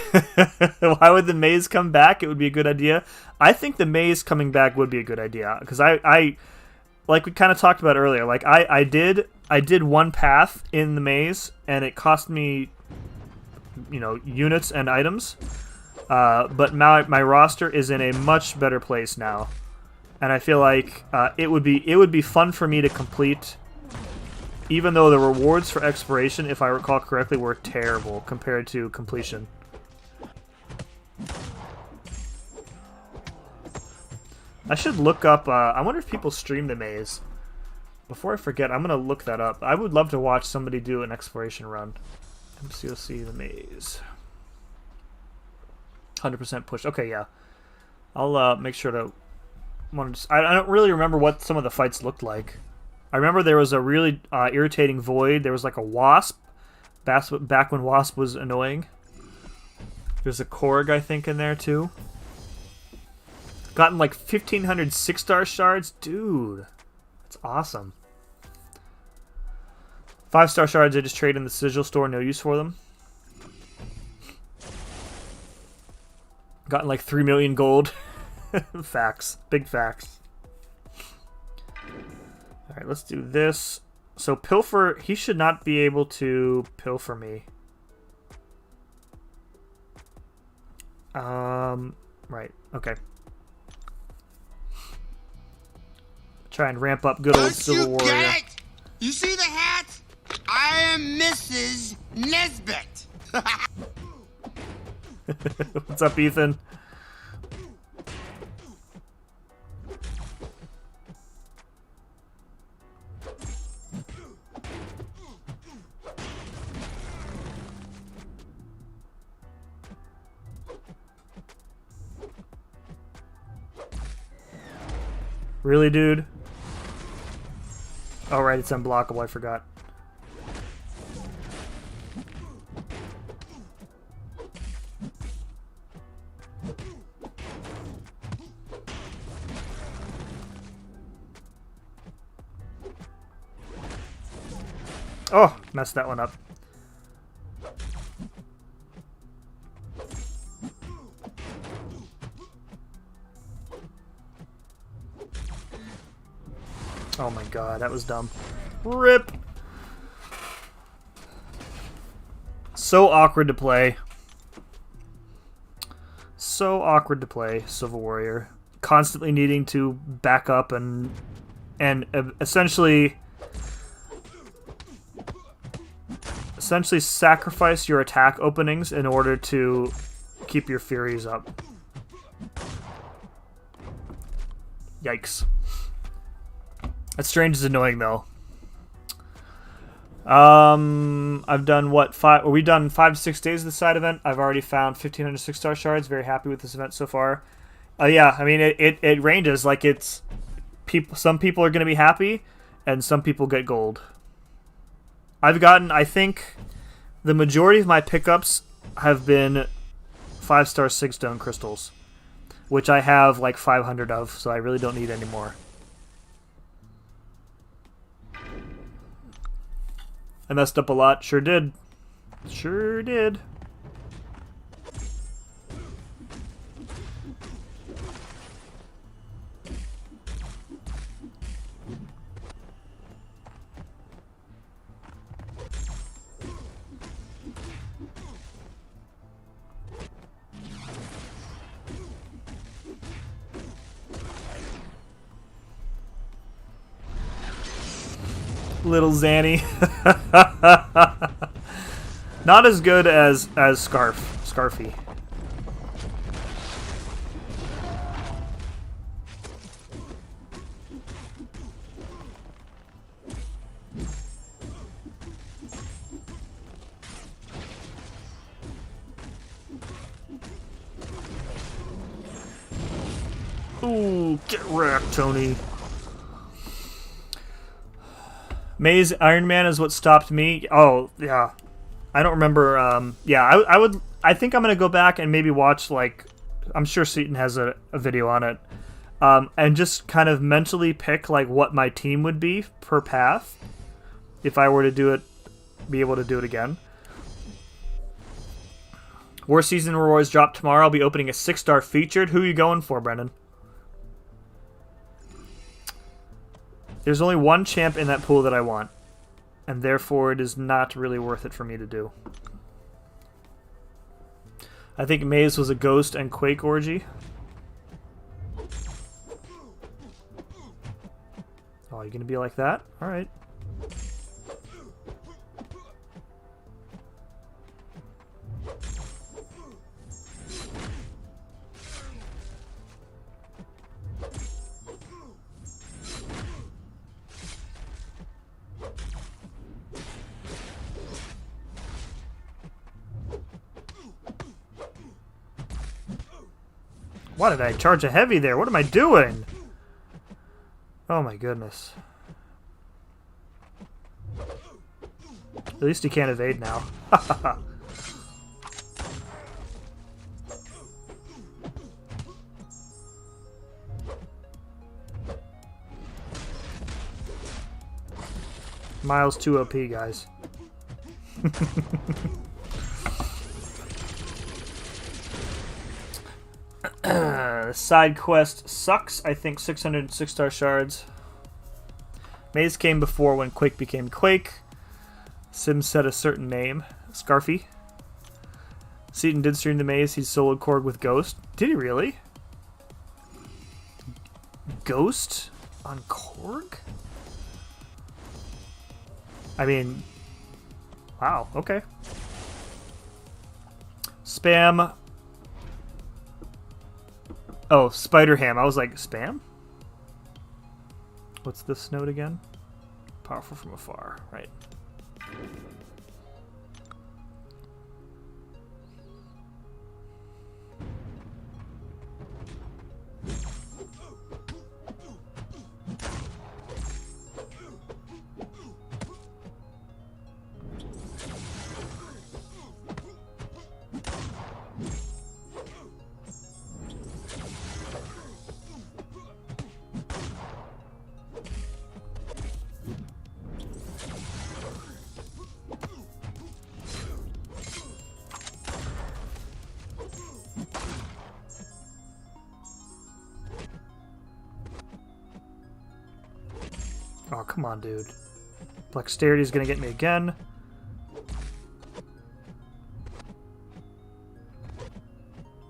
[SPEAKER 1] Why would the maze come back? It would be a good idea. I think the maze coming back would be a good idea. Because I like we kind of talked about earlier, like I did one path in the maze, and it cost me, you know, units and items. But my roster is in a much better place now. And I feel like it would be fun for me to complete, even though the rewards for exploration, if I recall correctly, were terrible compared to completion. I should look up, I wonder if people stream the maze. Before I forget, I'm going to look that up. I would love to watch somebody do an exploration run. MCOC the maze. 100% push. Okay, yeah. I'll make sure to... I don't really remember what some of the fights looked like. I remember there was a really irritating void. There was like a wasp. Back when wasp was annoying. There's a Korg, I think, in there too. Gotten like 1,500 6-star shards. Dude. That's awesome. 5-star shards I just trade in the sigil store. No use for them. Gotten like 3 million gold. Facts. Big facts. Alright, let's do this. So Pilfer, he should not be able to pilfer me. Right, okay. Try and ramp up good old Civil Warrior.
[SPEAKER 4] Get it? You see the hat? I am Mrs. Nesbit.
[SPEAKER 1] What's up, Ethan? Really, dude? Oh, right, it's unblockable. I forgot. Oh, messed that one up. Oh my god, that was dumb. RIP! So awkward to play. So awkward to play Civil Warrior. Constantly needing to back up and essentially sacrifice your attack openings in order to keep your Furies up. Yikes. That strange is annoying though. I've done what, we've done 5 to 6 days of the side event. I've already found 1,500 6-star shards. Very happy with this event so far. Yeah, I mean it ranges. Like it's people. Some people are going to be happy, and some people get gold. I've gotten, I think, the majority of my pickups have been 5-star 6-stone crystals, which I have like 500 of, so I really don't need any more. I messed up a lot. Sure did. Sure did. Little Zanny. Not as good as Scarfy. Ooh, get wrecked, Tony. Maze Iron Man is what stopped me. Oh, yeah. I don't remember. Yeah, I think I'm going to go back and maybe watch, like, I'm sure Seaton has a video on it. And just kind of mentally pick, like, what my team would be per path. If I were to do it, be able to do it again. War Season Rewards drop tomorrow. I'll be opening a 6-star featured. Who are you going for, Brendan? There's only one champ in that pool that I want, and therefore it is not really worth it for me to do. I think Maze was a Ghost and Quake orgy. Oh, you gonna be like that? Alright. Why did I charge a heavy there? What am I doing? Oh my goodness. At least he can't evade now. Miles 2 OP, guys. Side quest sucks. I think 606-star shards. Maze came before when Quake became Quake. Sim said a certain name. Scarfy. Seaton did stream the Maze. He soloed Korg with Ghost. Did he really? Ghost on Korg? I mean, wow, okay. Spam. Oh, Spider Ham. I was like, spam? What's this note again? Powerful from afar, right. Oh, come on, dude. Dexterity is going to get me again.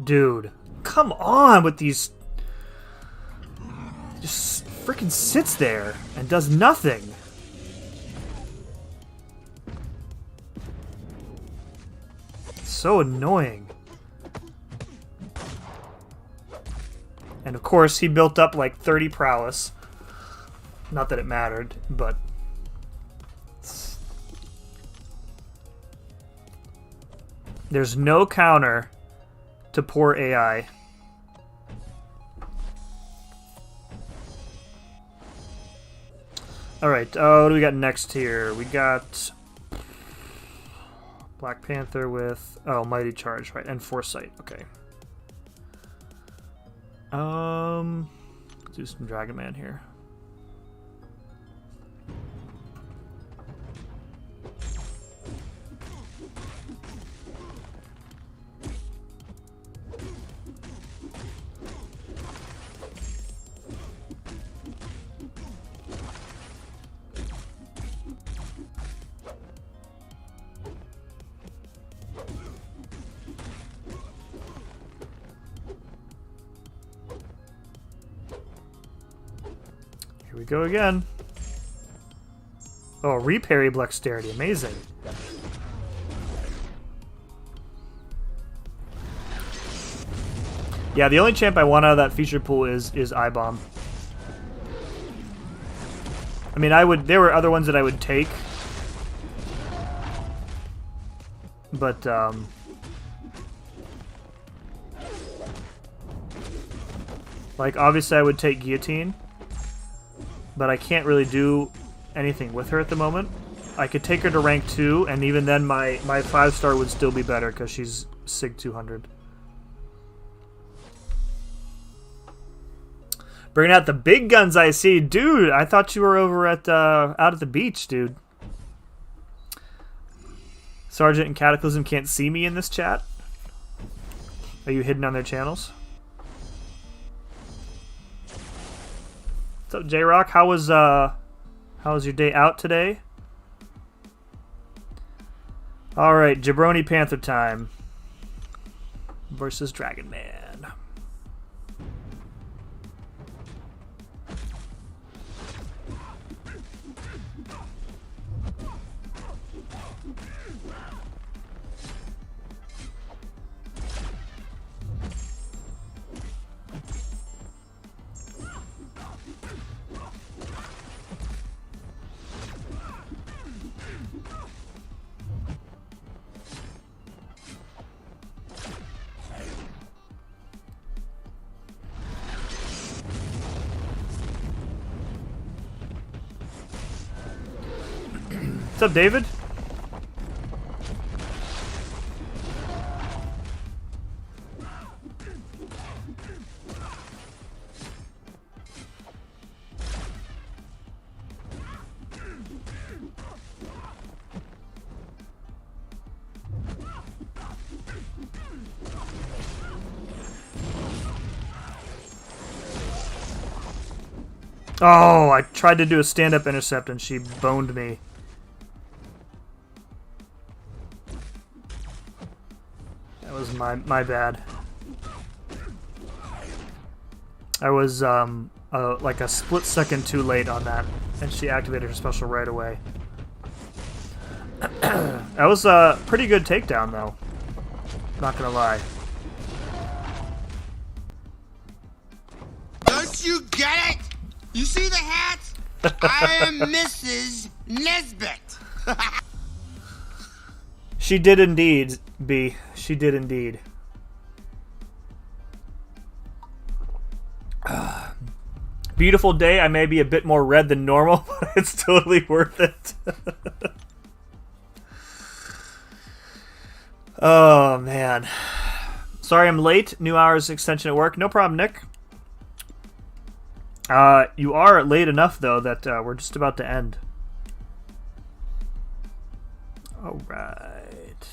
[SPEAKER 1] Dude, come on with these... Just freaking sits there and does nothing. So annoying. And of course, he built up like 30 prowess. Not that it mattered, but... There's no counter to poor AI. Alright, what do we got next here? We got Black Panther with Mighty Charge, right, and Foresight. Okay. Let's do some Dragon Man here. Here we go again. Oh, reparry Dexterity. Amazing. Yeah, the only champ I want out of that feature pool is I-Bomb. I mean, there were other ones that I would take. But, like, obviously I would take Guillotine. But I can't really do anything with her at the moment. I could take her to rank 2, and even then my 5-star would still be better because she's Sig 200. Bringing out the big guns, I see. Dude, I thought you were over at out at the beach, dude. Sergeant and Cataclysm can't see me in this chat. Are you hidden on their channels? What's up, J-Rock? How was your day out today? Alright, Jabroni Panther time. Versus Dragon Man. What's up, David? Oh, I tried to do a stand-up intercept and she boned me. That was my bad. I was like a split second too late on that, and she activated her special right away. That was a pretty good takedown, though. Not gonna lie.
[SPEAKER 4] Don't you get it? You see the hat? I am Mrs. Nesbit.
[SPEAKER 1] She did indeed, B. She did indeed. Beautiful day. I may be a bit more red than normal, but it's totally worth it. Oh, man. Sorry I'm late. New hours extension at work. No problem, Nick. You are late enough, though, that we're just about to end. Alright.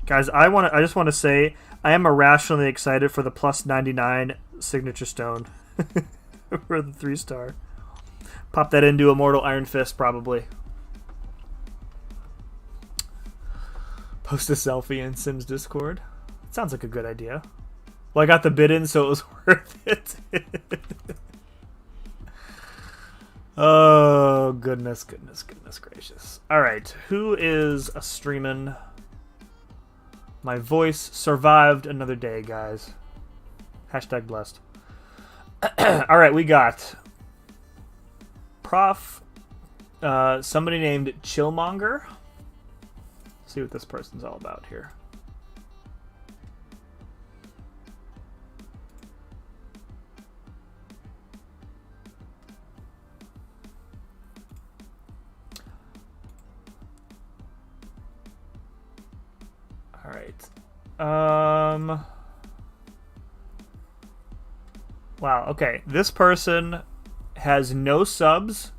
[SPEAKER 1] Guys, I just want to say I am irrationally excited for the plus 99 signature stone. For the 3-star. Pop that into Immortal Iron Fist, probably. Post a selfie in Sims Discord. Sounds like a good idea. Well, I got the bid in, so it was worth it. Oh, goodness gracious. All right, who is a streamin'? My voice survived another day, guys. Hashtag blessed. All right, we got Prof. Somebody named Chillmonger. Let's see what this person's all about here. All right. Wow, okay. This person has no subs,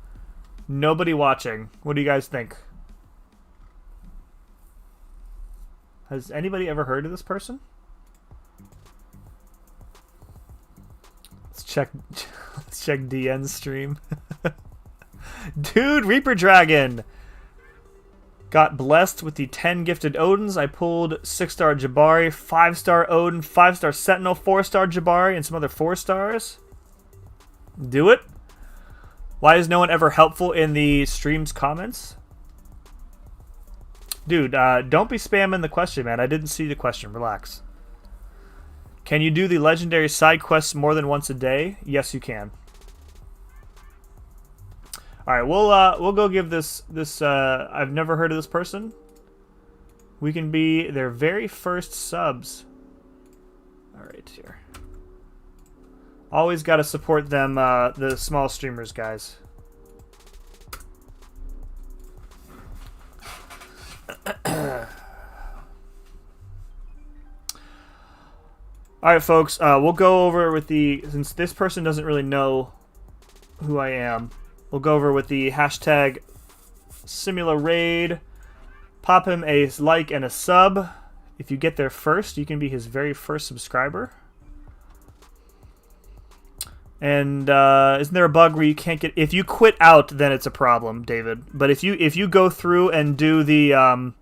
[SPEAKER 1] nobody watching. What do you guys think? Has anybody ever heard of this person? Let's check DN's stream. Dude, Reaper Dragon got blessed with the 10 gifted Odins. I pulled 6-star Jabari, 5-star Odin, 5-star Sentinel, 4-star Jabari, and some other 4-stars. Do it. Why is no one ever helpful in the stream's comments? Dude, don't be spamming the question, man. I didn't see the question. Relax. Can you do the legendary side quests more than once a day? Yes, you can. All right, we'll go give this I've never heard of this person. We can be their very first subs. All right, here. Always got to support them, the small streamers, guys. All right, folks. We'll go over with since this person doesn't really know who I am. We'll go over with the hashtag Simula Raid. Pop him a like and a sub. If you get there first, you can be his very first subscriber. And isn't there a bug where you can't get? If you quit out, then it's a problem, David. But if you go through and do the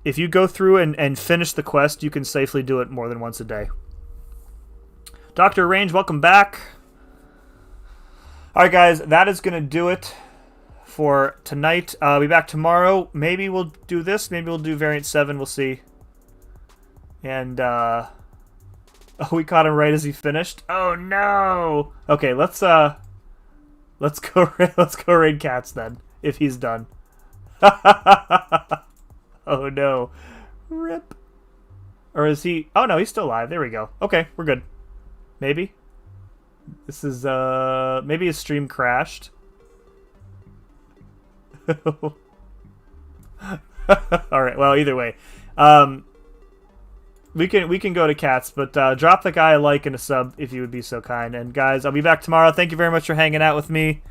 [SPEAKER 1] if you go through and finish the quest, you can safely do it more than once a day. Dr. Range, welcome back. All right, guys, that is going to do it for tonight. I'll be back tomorrow. Maybe we'll do this. Maybe we'll do Variant 7. We'll see. And, oh, we caught him right as he finished. Oh, no. Okay, let's go raid Cats then, if he's done. Oh, no. Rip. Or is he... Oh, no, he's still alive. There we go. Okay, we're good. Maybe. This is, maybe his stream crashed. Alright, well, either way. We can go to Cats, but drop the guy a like and a sub if you would be so kind. And guys, I'll be back tomorrow. Thank you very much for hanging out with me.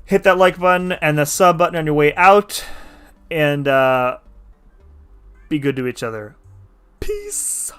[SPEAKER 1] Hit that like button and the sub button on your way out. And be good to each other. Peace.